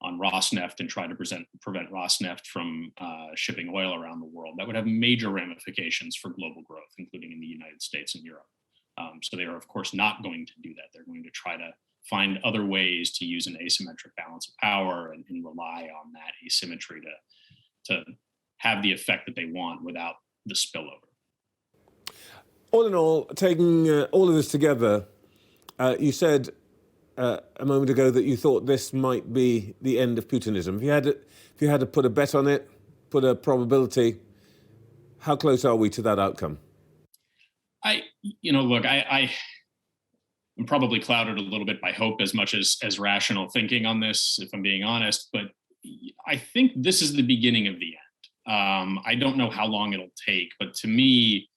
[SPEAKER 5] Rosneft and tried to prevent Rosneft from shipping oil around the world, that would have major ramifications for global growth, including in the United States and Europe. So they are, of course, not going to do that. They're going to try to find other ways to use an asymmetric balance of power and rely on that asymmetry to have the effect that they want without the spillover.
[SPEAKER 1] All in all, taking all of this together, you said a moment ago that you thought this might be the end of Putinism. If you had to put a bet on it, put a probability, how close are we to that outcome?
[SPEAKER 5] Look, I'm probably clouded a little bit by hope as much as rational thinking on this, if I'm being honest, but I think this is the beginning of the end. I don't know how long it'll take, but to me,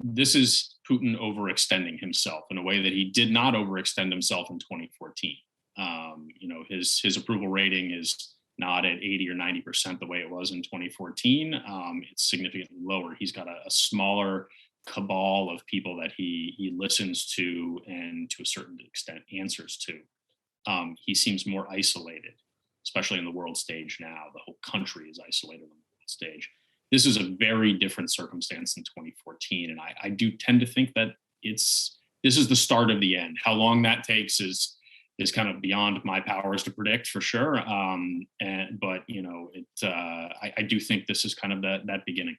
[SPEAKER 5] this is Putin overextending himself in a way that he did not overextend himself in 2014. His approval rating is not at 80 or 90% the way it was in 2014. It's significantly lower. He's got a smaller cabal of people that he listens to and to a certain extent answers to. He seems more isolated, especially in the world stage now. The whole country is isolated on the world stage. This is a very different circumstance than 2014, and I do tend to think that this is the start of the end. How long that takes is kind of beyond my powers to predict, for sure. But I do think this is kind of that beginning.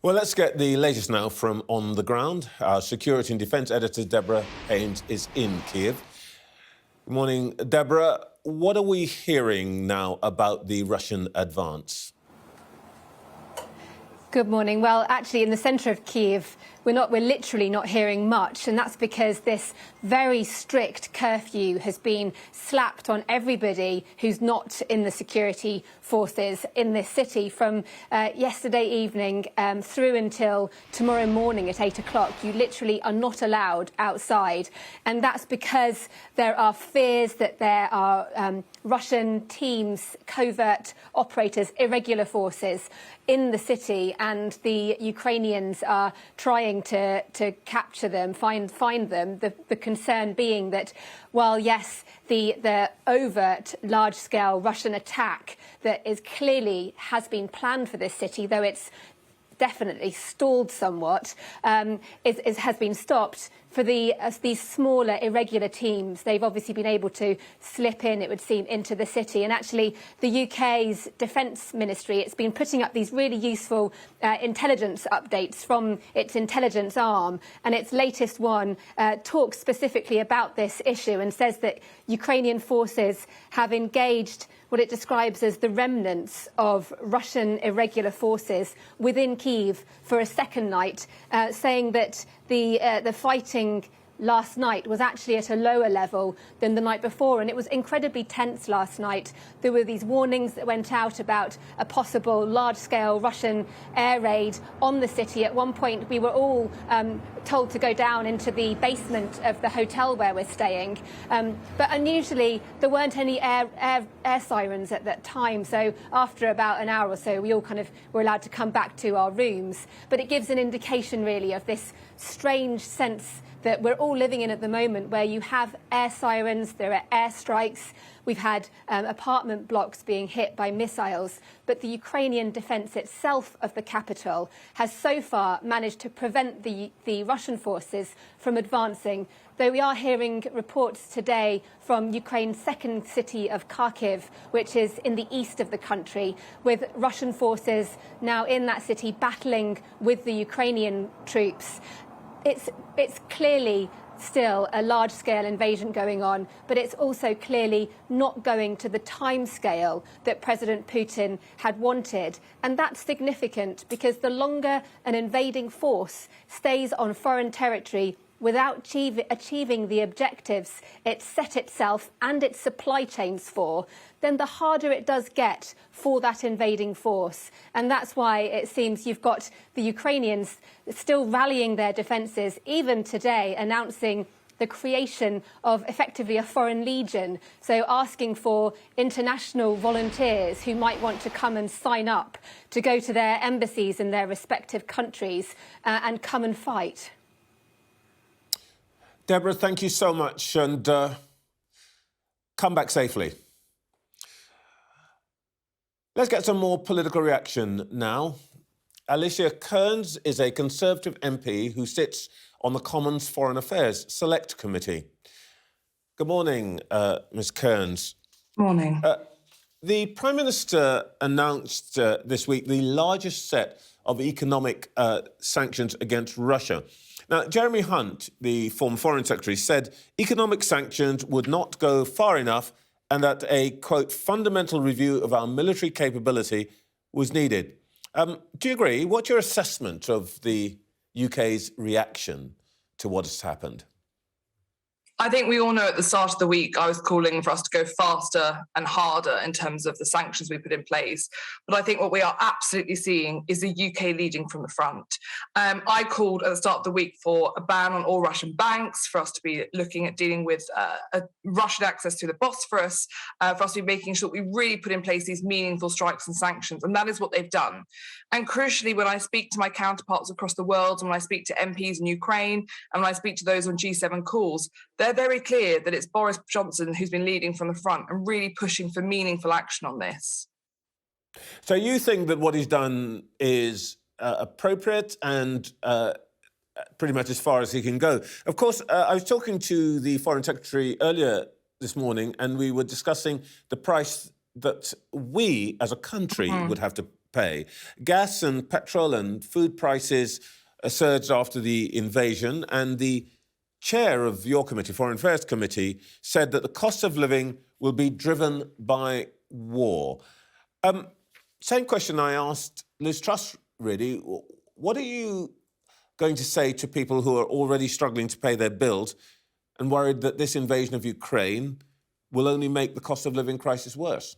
[SPEAKER 1] Well, let's get the latest now from on the ground. Our security and defence editor, Deborah Haynes, is in Kiev. Good morning, Deborah. What are we hearing now about the Russian advance?
[SPEAKER 6] Good morning. Well, actually, in the centre of Kiev, we're literally not hearing much, and that's because this very strict curfew has been slapped on everybody who's not in the security forces in this city from yesterday evening through until tomorrow morning at 8 o'clock. You literally are not allowed outside, and that's because there are fears that there are Russian teams, covert operators, irregular forces in the city, and the Ukrainians are trying to capture them, find them. The concern being that, while yes, the overt large-scale Russian attack that is clearly has been planned for this city, though it's definitely stalled somewhat, has been stopped. For these smaller, irregular teams, they've obviously been able to slip in, it would seem, into the city. And actually, the UK's Defence Ministry, it's been putting up these really useful intelligence updates from its intelligence arm. And its latest one talks specifically about this issue and says that Ukrainian forces have engaged what it describes as the remnants of Russian irregular forces within Kyiv for a second night, saying that the fighting last night was actually at a lower level than the night before, and it was incredibly tense last night. There were these warnings that went out about a possible large-scale Russian air raid on the city. At one point, we were all told to go down into the basement of the hotel where we're staying. But unusually, there weren't any air sirens at that time. So after about an hour or so, we all kind of were allowed to come back to our rooms. But it gives an indication, really, of this strange sense that we're all living in at the moment, where you have air sirens, there are airstrikes. We've had apartment blocks being hit by missiles, but the Ukrainian defence itself of the capital has so far managed to prevent the Russian forces from advancing, though we are hearing reports today from Ukraine's second city of Kharkiv, which is in the east of the country, with Russian forces now in that city battling with the Ukrainian troops. It's clearly still a large-scale invasion going on, but it's also clearly not going to the timescale that President Putin had wanted. And that's significant because the longer an invading force stays on foreign territory without achieving the objectives it set itself and its supply chains for, then the harder it does get for that invading force. And that's why it seems you've got the Ukrainians still rallying their defences, even today announcing the creation of effectively a foreign legion, so asking for international volunteers who might want to come and sign up to go to their embassies in their respective countries and come and fight.
[SPEAKER 1] Deborah, thank you so much, and come back safely. Let's get some more political reaction now. Alicia Kearns is a Conservative MP who sits on the Commons Foreign Affairs Select Committee. Good morning, Ms Kearns.
[SPEAKER 7] Morning.
[SPEAKER 1] The Prime Minister announced this week the largest set of economic sanctions against Russia. Now, Jeremy Hunt, the former Foreign Secretary, said economic sanctions would not go far enough and that a, quote, fundamental review of our military capability was needed. Do you agree? What's your assessment of the UK's reaction to what has happened?
[SPEAKER 7] I think we all know at the start of the week I was calling for us to go faster and harder in terms of the sanctions we put in place. But I think what we are absolutely seeing is the UK leading from the front. I called at the start of the week for a ban on all Russian banks, for us to be looking at dealing with Russian access to the Bosphorus, for us to be making sure that we really put in place these meaningful strikes and sanctions. And that is what they've done. And crucially, when I speak to my counterparts across the world, and when I speak to MPs in Ukraine, and when I speak to those on G7 calls, they're very clear that it's Boris Johnson who's been leading from the front and really pushing for meaningful action on this.
[SPEAKER 1] So you think that what he's done is appropriate and pretty much as far as he can go? Of course, I was talking to the Foreign Secretary earlier this morning and we were discussing the price that we as a country would have to pay. Gas and petrol and food prices surged after the invasion, and the chair of your committee, Foreign Affairs Committee, said that the cost of living will be driven by war. Same question I asked Liz Truss, really. What are you going to say to people who are already struggling to pay their bills and worried that this invasion of Ukraine will only make the cost of living crisis worse?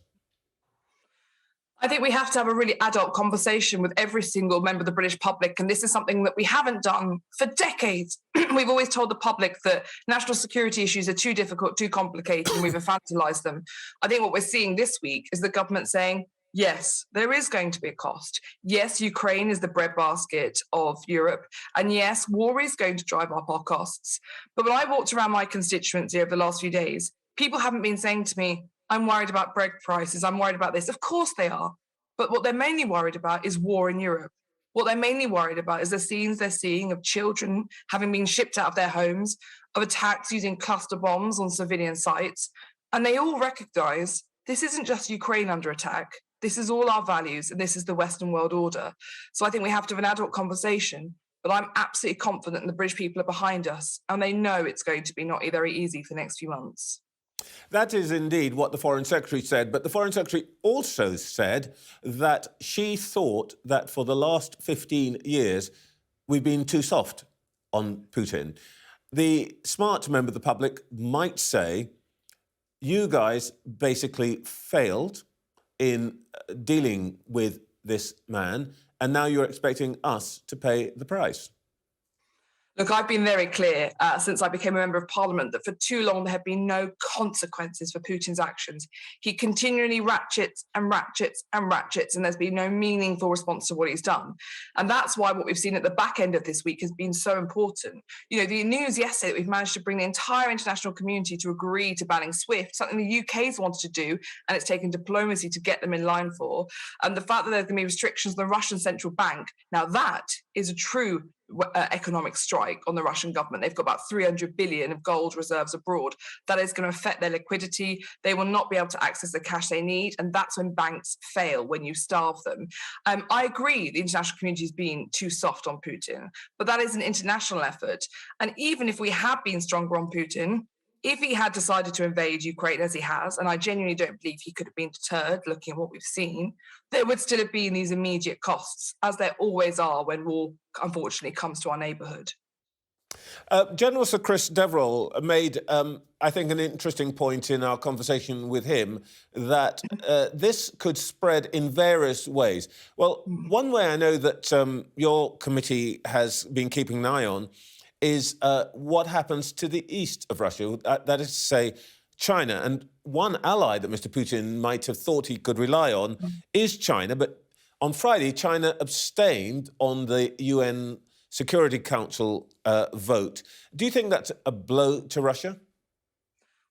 [SPEAKER 7] I think we have to have a really adult conversation with every single member of the British public, and this is something that we haven't done for decades. We've always told the public that national security issues are too difficult, too complicated, and we've infantilized them. I think what we're seeing this week is the government saying, yes, there is going to be a cost. Yes, Ukraine is the breadbasket of Europe. And yes, war is going to drive up our costs. But when I walked around my constituency over the last few days, people haven't been saying to me, I'm worried about bread prices, I'm worried about this. Of course they are. But what they're mainly worried about is war in Europe. What they're mainly worried about is the scenes they're seeing of children having been shipped out of their homes, of attacks using cluster bombs on civilian sites. And they all recognise this isn't just Ukraine under attack. This is all our values, and this is the Western world order. So I think we have to have an adult conversation, but I'm absolutely confident the British people are behind us, and they know it's going to be not very easy for the next few months.
[SPEAKER 1] That is indeed what the Foreign Secretary said, but the Foreign Secretary also said that she thought that for the last 15 years we've been too soft on Putin. The smart member of the public might say, you guys basically failed in dealing with this man, and now you're expecting us to pay the price.
[SPEAKER 7] Look, I've been very clear since I became a member of parliament that for too long there have been no consequences for Putin's actions. He continually ratchets and ratchets and ratchets, and there's been no meaningful response to what he's done. And that's why what we've seen at the back end of this week has been so important. You know, the news yesterday that we've managed to bring the entire international community to agree to banning SWIFT, something the UK's wanted to do, and it's taken diplomacy to get them in line for. And the fact that there's going to be restrictions on the Russian central bank, now that is a true economic strike on the Russian government. They've got about 300 billion of gold reserves abroad. That is going to affect their liquidity. They will not be able to access the cash they need, and that's when banks fail, when you starve them. I agree the international community has been too soft on Putin, but that is an international effort. And even if we have been stronger on Putin, if he had decided to invade Ukraine as he has, and I genuinely don't believe he could have been deterred looking at what we've seen, there would still have been these immediate costs, as there always are when war, unfortunately, comes to our neighbourhood.
[SPEAKER 1] General Sir Chris Deverell made, I think, an interesting point in our conversation with him, that this could spread in various ways. Well, one way I know that your committee has been keeping an eye on is what happens to the east of Russia, that is to say, China. And one ally that Mr. Putin might have thought he could rely on is China. But on Friday, China abstained on the UN Security Council vote. Do you think that's a blow to Russia?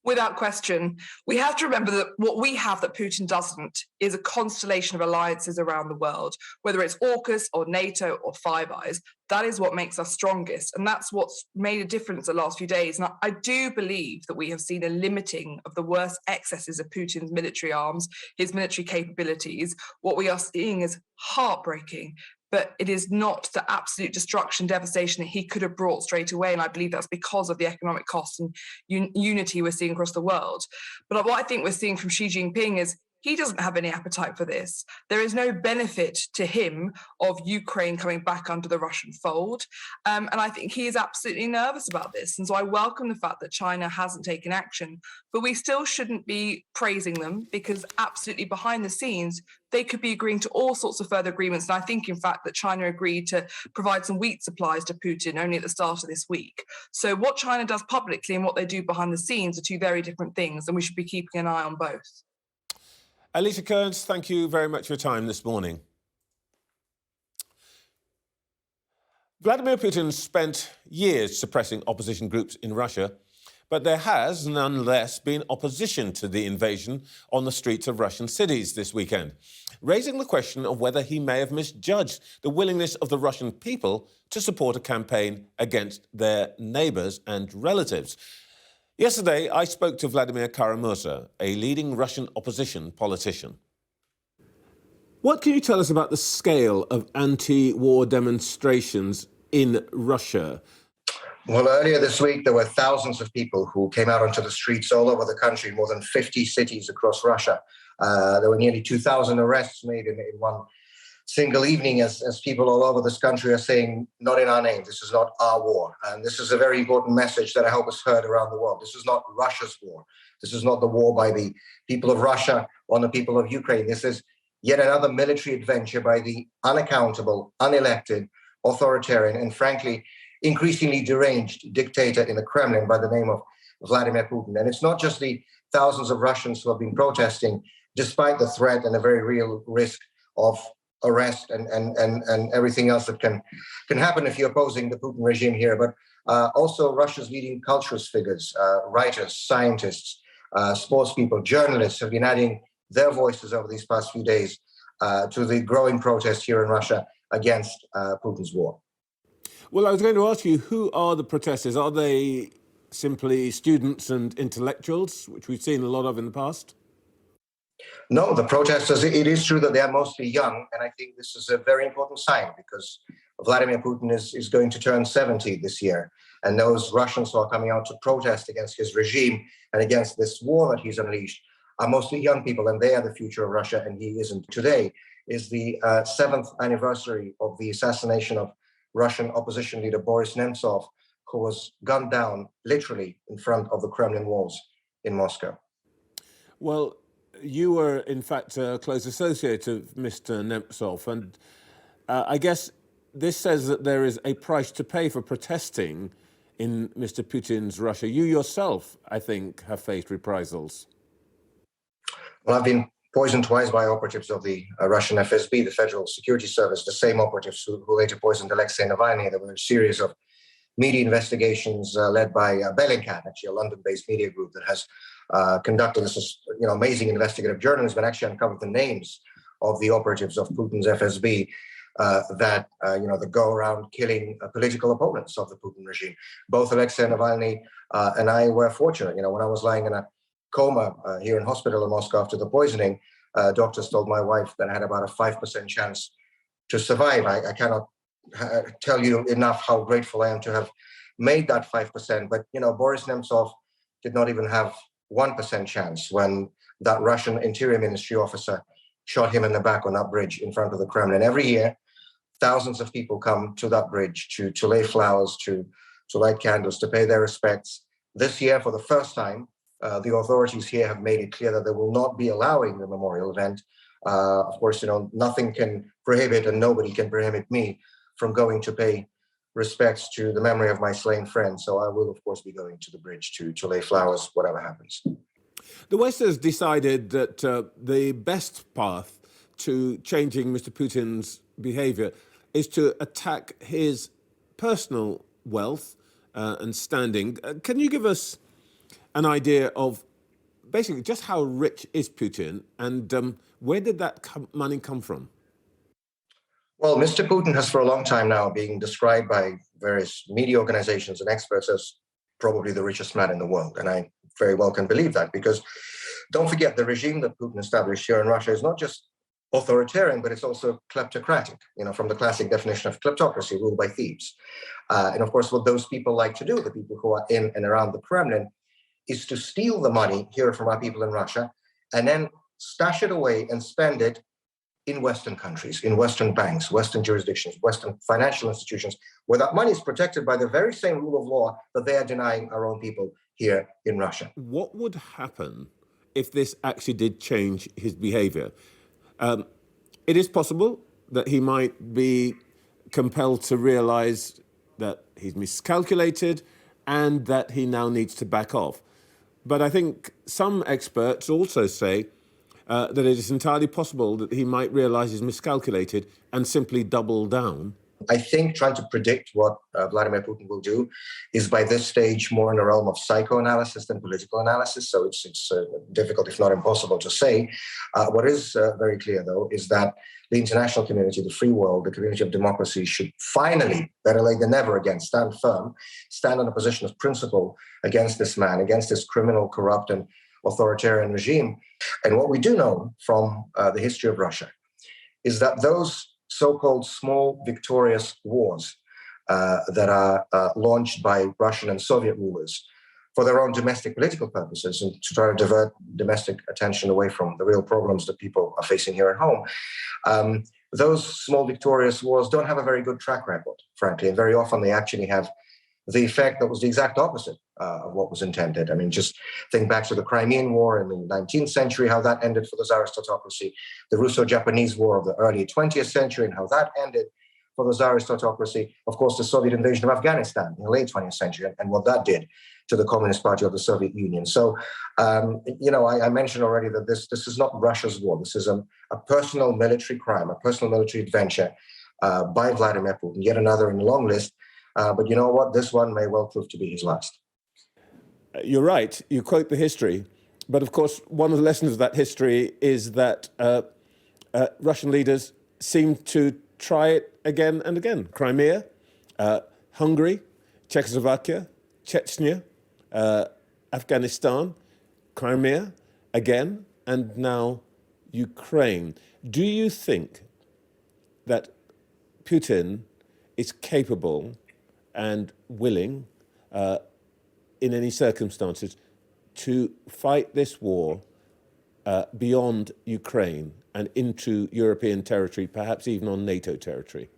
[SPEAKER 7] Without question. We have to remember that what we have that Putin doesn't is a constellation of alliances around the world, whether it's AUKUS or NATO or Five Eyes. That is what makes us strongest. And that's what's made a difference the last few days. And I do believe that we have seen a limiting of the worst excesses of Putin's military arms, his military capabilities. What we are seeing is heartbreaking. But it is not the absolute destruction, devastation that he could have brought straight away. And I believe that's because of the economic costs and unity we're seeing across the world. But what I think we're seeing from Xi Jinping is he doesn't have any appetite for this. There is no benefit to him of Ukraine coming back under the Russian fold. And I think he is absolutely nervous about this. And so I welcome the fact that China hasn't taken action. But we still shouldn't be praising them because absolutely behind the scenes, they could be agreeing to all sorts of further agreements. And I think, in fact, that China agreed to provide some wheat supplies to Putin only at the start of this week. So what China does publicly and what they do behind the scenes are two very different things. And we should be keeping an eye on both.
[SPEAKER 1] Alicia Kearns, thank you very much for your time this morning. Vladimir Putin spent years suppressing opposition groups in Russia, but there has nonetheless been opposition to the invasion on the streets of Russian cities this weekend, raising the question of whether he may have misjudged the willingness of the Russian people to support a campaign against their neighbours and relatives. Yesterday, I spoke to Vladimir Kara-Murza, a leading Russian opposition politician. What can you tell us about the scale of anti-war demonstrations in Russia?
[SPEAKER 8] Well, earlier this week, there were thousands of people who came out onto the streets all over the country, more than 50 cities across Russia. There were nearly 2,000 arrests made in one single evening as people all over this country are saying, not in our name, this is not our war. And this is a very important message that I hope is heard around the world. This is not Russia's war. This is not the war by the people of Russia on the people of Ukraine. This is yet another military adventure by the unaccountable, unelected, authoritarian, and frankly, increasingly deranged dictator in the Kremlin by the name of Vladimir Putin. And it's not just the thousands of Russians who have been protesting, despite the threat and a very real risk of arrest and everything else that can happen if you're opposing the Putin regime here, but also Russia's leading culturist figures, writers, scientists, sports people, journalists have been adding their voices over these past few days to the growing protest here in Russia against Putin's war.
[SPEAKER 1] Well, I was going to ask you, who are the protesters? Are they simply students and intellectuals, which we've seen a lot of in the past?
[SPEAKER 8] No, the protesters, it is true that they are mostly young, and I think this is a very important sign because Vladimir Putin is going to turn 70 this year, and those Russians who are coming out to protest against his regime and against this war that he's unleashed are mostly young people, and they are the future of Russia, and he isn't. Today is the 7th anniversary of the assassination of Russian opposition leader Boris Nemtsov, who was gunned down literally in front of the Kremlin walls in Moscow.
[SPEAKER 1] Well, you were, in fact, a close associate of Mr. Nemtsov, and I guess this says that there is a price to pay for protesting in Mr. Putin's Russia. You yourself, I think, have faced reprisals.
[SPEAKER 8] Well, I've been poisoned twice by operatives of the Russian FSB, the Federal Security Service, the same operatives who later poisoned Alexei Navalny. There were a series of media investigations led by Bellingcat, actually a London-based media group that has conducted this amazing investigative journalism and actually uncovered the names of the operatives of Putin's FSB that go around killing political opponents of the Putin regime. Both Alexei Navalny and I were fortunate. When I was lying in a coma here in hospital in Moscow after the poisoning, doctors told my wife that I had about a 5% chance to survive. I cannot tell you enough how grateful I am to have made that 5%. But, Boris Nemtsov did not even have 1% chance when that Russian Interior Ministry officer shot him in the back on that bridge in front of the Kremlin. Every year, thousands of people come to that bridge to lay flowers, to light candles, to pay their respects. This year, for the first time, the authorities here have made it clear that they will not be allowing the memorial event. Of course, nothing can prohibit and nobody can prohibit me from going to pay respects to the memory of my slain friend. So I will, of course, be going to the bridge to lay flowers, whatever happens.
[SPEAKER 1] The West has decided that the best path to changing Mr. Putin's behaviour is to attack his personal wealth and standing. Can you give us an idea of basically just how rich is Putin and where did that money come from?
[SPEAKER 8] Well, Mr. Putin has for a long time now been described by various media organizations and experts as probably the richest man in the world. And I very well can believe that, because don't forget, the regime that Putin established here in Russia is not just authoritarian, but it's also kleptocratic, from the classic definition of kleptocracy, ruled by thieves. And of course, what those people like to do, the people who are in and around the Kremlin, is to steal the money here from our people in Russia and then stash it away and spend it in Western countries, in Western banks, Western jurisdictions, Western financial institutions, where that money is protected by the very same rule of law that they are denying our own people here in Russia.
[SPEAKER 1] What would happen if this actually did change his behavior? It is possible that he might be compelled to realize that he's miscalculated and that he now needs to back off. But I think some experts also say that it is entirely possible that he might realize he's miscalculated and simply double down.
[SPEAKER 8] I think trying to predict what Vladimir Putin will do is by this stage more in the realm of psychoanalysis than political analysis. So it's difficult, if not impossible, to say. What is very clear, though, is that the international community, the free world, the community of democracy should finally, better late than never again, stand firm, stand on a position of principle against this man, against this criminal, corrupt, and authoritarian regime. And what we do know from the history of Russia is that those so-called small victorious wars that are launched by Russian and Soviet rulers for their own domestic political purposes and to try to divert domestic attention away from the real problems that people are facing here at home. Those small victorious wars don't have a very good track record, frankly, and very often they actually have the effect that was the exact opposite of what was intended. I mean, just think back to the Crimean War in the 19th century, how that ended for the Tsarist autocracy, the Russo-Japanese War of the early 20th century, and how that ended for the Tsarist autocracy. Of course, the Soviet invasion of Afghanistan in the late 20th century, and what that did to the Communist Party of the Soviet Union. So, I mentioned already that this is not Russia's war. This is a personal military crime, a personal military adventure by Vladimir Putin, yet another in the long list. But you know what? This one may well prove to be his last.
[SPEAKER 1] You're right. You quote the history. But of course, one of the lessons of that history is that Russian leaders seem to try it again and again. Crimea, Hungary, Czechoslovakia, Chechnya, Afghanistan, Crimea, again, and now Ukraine. Do you think that Putin is capable and willing, in any circumstances, to fight this war beyond Ukraine and into European territory, perhaps even on NATO territory?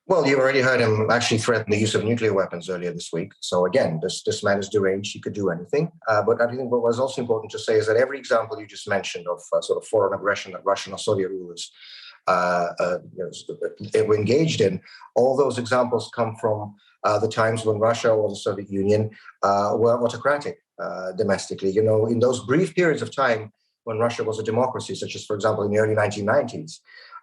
[SPEAKER 8] Well, you've already heard him actually threaten the use of nuclear weapons earlier this week. So again, this man is deranged. He could do anything. But I think what was also important to say is that every example you just mentioned of sort of foreign aggression that Russian or Soviet rulers were engaged in, all those examples come from the times when Russia or the Soviet Union were autocratic domestically. In those brief periods of time when Russia was a democracy, such as, for example, in the early 1990s,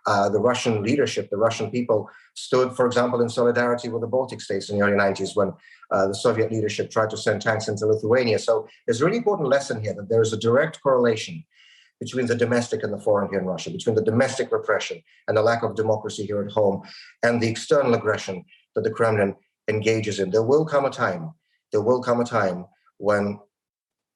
[SPEAKER 8] the Russian leadership, the Russian people stood, for example, in solidarity with the Baltic states in the early 90s when the Soviet leadership tried to send tanks into Lithuania. So there's a really important lesson here that there is a direct correlation between the domestic and the foreign here in Russia, between the domestic repression and the lack of democracy here at home and the external aggression that the Kremlin engages in. There will come a time when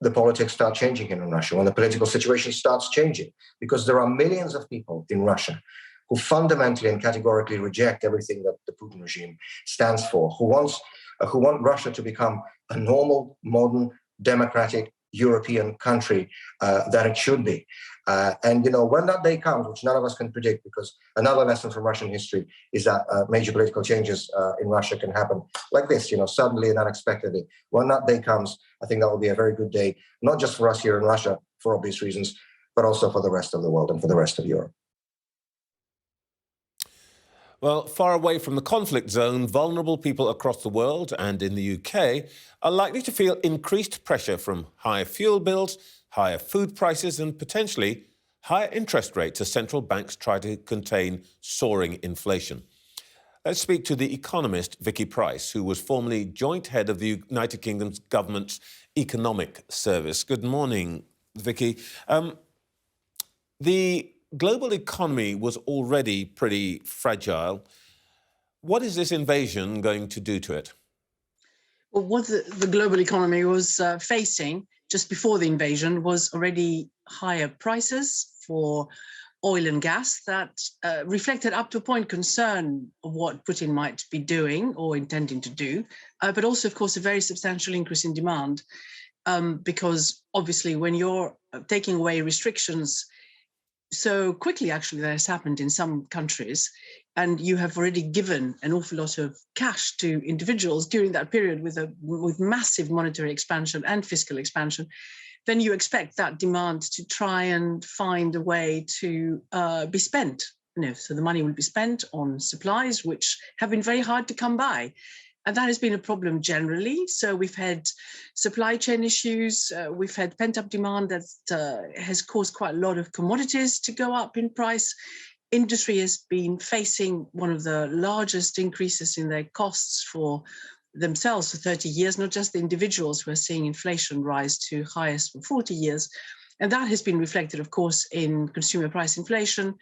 [SPEAKER 8] the politics start changing here in Russia, when the political situation starts changing, because there are millions of people in Russia who fundamentally and categorically reject everything that the Putin regime stands for, who want Russia to become a normal, modern, democratic European country that it should be. And when that day comes, which none of us can predict, because another lesson from Russian history is that major political changes in Russia can happen like this, suddenly and unexpectedly. When that day comes, I think that will be a very good day, not just for us here in Russia, for obvious reasons, but also for the rest of the world and for the rest of Europe.
[SPEAKER 1] Well, far away from the conflict zone, vulnerable people across the world and in the UK are likely to feel increased pressure from higher fuel bills, higher food prices and potentially higher interest rates as central banks try to contain soaring inflation. Let's speak to the economist Vicky Pryce, who was formerly joint head of the United Kingdom's government's economic service. Good morning, Vicky. The global economy was already pretty fragile. What is this invasion going to do to it?
[SPEAKER 9] Well, what the global economy was facing just before the invasion was already higher prices for oil and gas that reflected up to a point concern of what Putin might be doing or intending to do, but also, of course, a very substantial increase in demand because obviously when you're taking away restrictions so quickly, actually, that has happened in some countries, and you have already given an awful lot of cash to individuals during that period with massive monetary expansion and fiscal expansion, then you expect that demand to try and find a way to be spent. So the money will be spent on supplies which have been very hard to come by. And that has been a problem generally. So we've had supply chain issues. We've had pent-up demand that has caused quite a lot of commodities to go up in price. Industry has been facing one of the largest increases in their costs for themselves for 30 years, not just the individuals who are seeing inflation rise to highest for 40 years. And that has been reflected, of course, in consumer price inflation.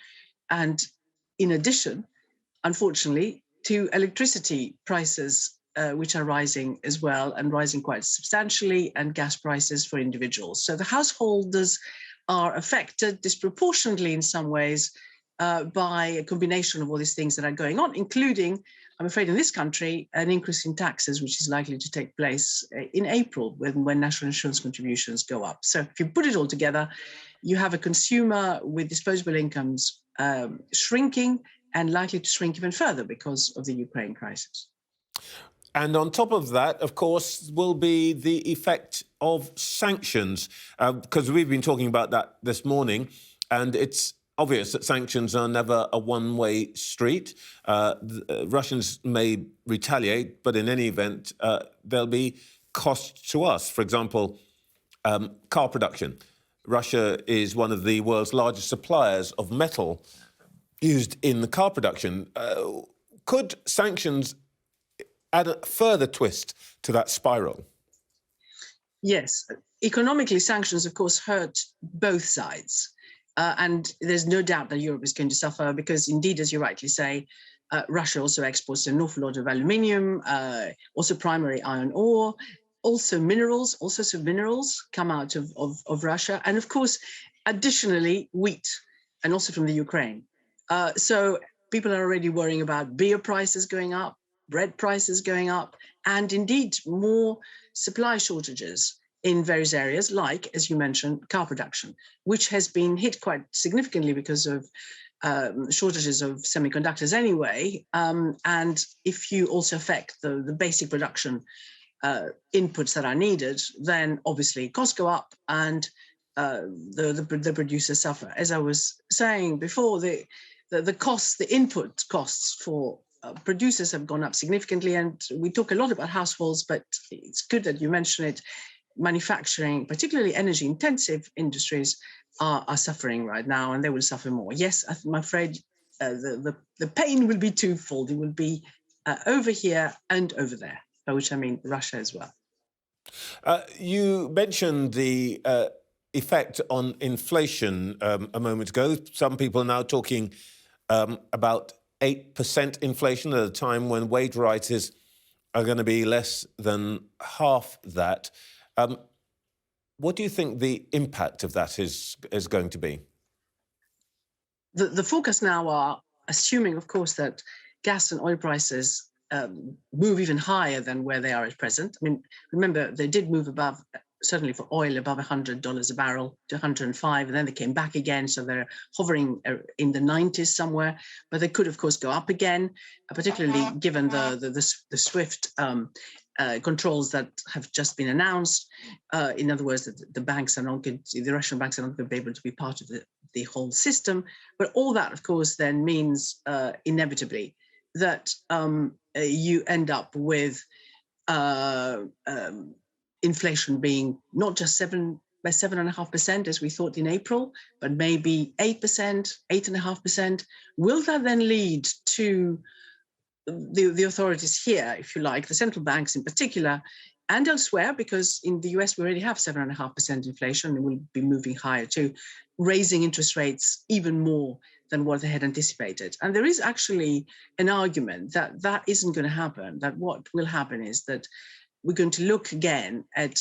[SPEAKER 9] And in addition, unfortunately, to electricity prices, which are rising as well and rising quite substantially, and gas prices for individuals. So the householders are affected disproportionately in some ways by a combination of all these things that are going on, including, I'm afraid in this country, an increase in taxes, which is likely to take place in April when national insurance contributions go up. So if you put it all together, you have a consumer with disposable incomes shrinking and likely to shrink even further because of the Ukraine crisis.
[SPEAKER 1] And on top of that, of course, will be the effect of sanctions, because we've been talking about that this morning, and it's obvious that sanctions are never a one-way street. Russians may retaliate, but in any event, there'll be costs to us. For example, car production. Russia is one of the world's largest suppliers of metal used in the car production. Could sanctions add a further twist to that spiral?
[SPEAKER 9] Yes. Economically, sanctions, of course, hurt both sides. And there's no doubt that Europe is going to suffer because, indeed, as you rightly say, Russia also exports an awful lot of aluminium, also primary iron ore, also minerals, all sorts of minerals come out of Russia. And, of course, additionally, wheat, and also from the Ukraine. So people are already worrying about beer prices going up, bread prices going up, and indeed more supply shortages in various areas, like, as you mentioned, car production, which has been hit quite significantly because of shortages of semiconductors anyway. And if you also affect the basic production inputs that are needed, then obviously costs go up and the producers suffer. As I was saying before, the costs, the input costs for producers have gone up significantly, and we talk a lot about households, but it's good that you mention it. Manufacturing, particularly energy-intensive industries, are suffering right now, and they will suffer more. Yes, I'm afraid the pain will be twofold. It will be over here and over there, by which I mean Russia as well.
[SPEAKER 1] You mentioned the effect on inflation a moment ago. Some people are now talking about 8% inflation at a time when wage rises are going to be less than half that. What do you think the impact of that is going to be?
[SPEAKER 9] The forecasts now are assuming, of course, that gas and oil prices move even higher than where they are at present. I mean, remember, they did move above, certainly for oil, above $100 a barrel to 105, and then they came back again. So they're hovering in the 90s somewhere, but they could, of course, go up again, particularly given the swift controls that have just been announced. In other words, the banks are not good, the Russian banks are not going to be able to be part of the whole system. But all that, of course, then means inevitably that you end up with inflation being not just 7.5%, as we thought in April, but maybe 8%, 8.5%. Will that then lead to the authorities here, if you like, the central banks in particular, and elsewhere, because in the US we already have 7.5% inflation, and we'll be moving higher too, raising interest rates even more than what they had anticipated. And there is actually an argument that that isn't going to happen, that what will happen is that we're going to look again at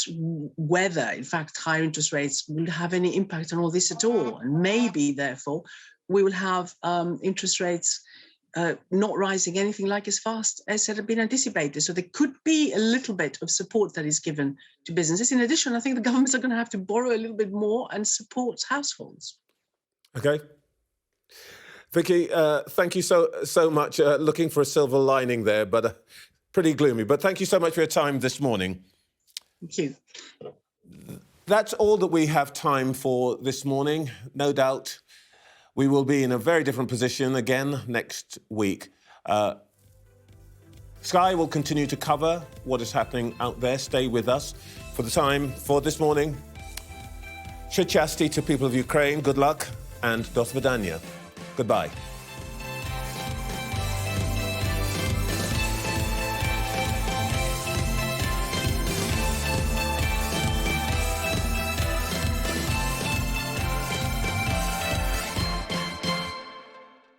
[SPEAKER 9] whether, in fact, higher interest rates will have any impact on all this at all. And maybe, therefore, we will have interest rates not rising anything like as fast as had been anticipated. So there could be a little bit of support that is given to businesses. In addition, I think the governments are going to have to borrow a little bit more and support households.
[SPEAKER 1] Okay. Vicky, thank you so much. Looking for a silver lining there, but pretty gloomy. But thank you so much for your time this morning.
[SPEAKER 9] Thank you.
[SPEAKER 1] That's all that we have time for this morning. No doubt we will be in a very different position again next week. Sky will continue to cover what is happening out there. Stay with us. For the time for this morning, Shri Chasti to people of Ukraine, good luck, and Dos Vidania. Goodbye.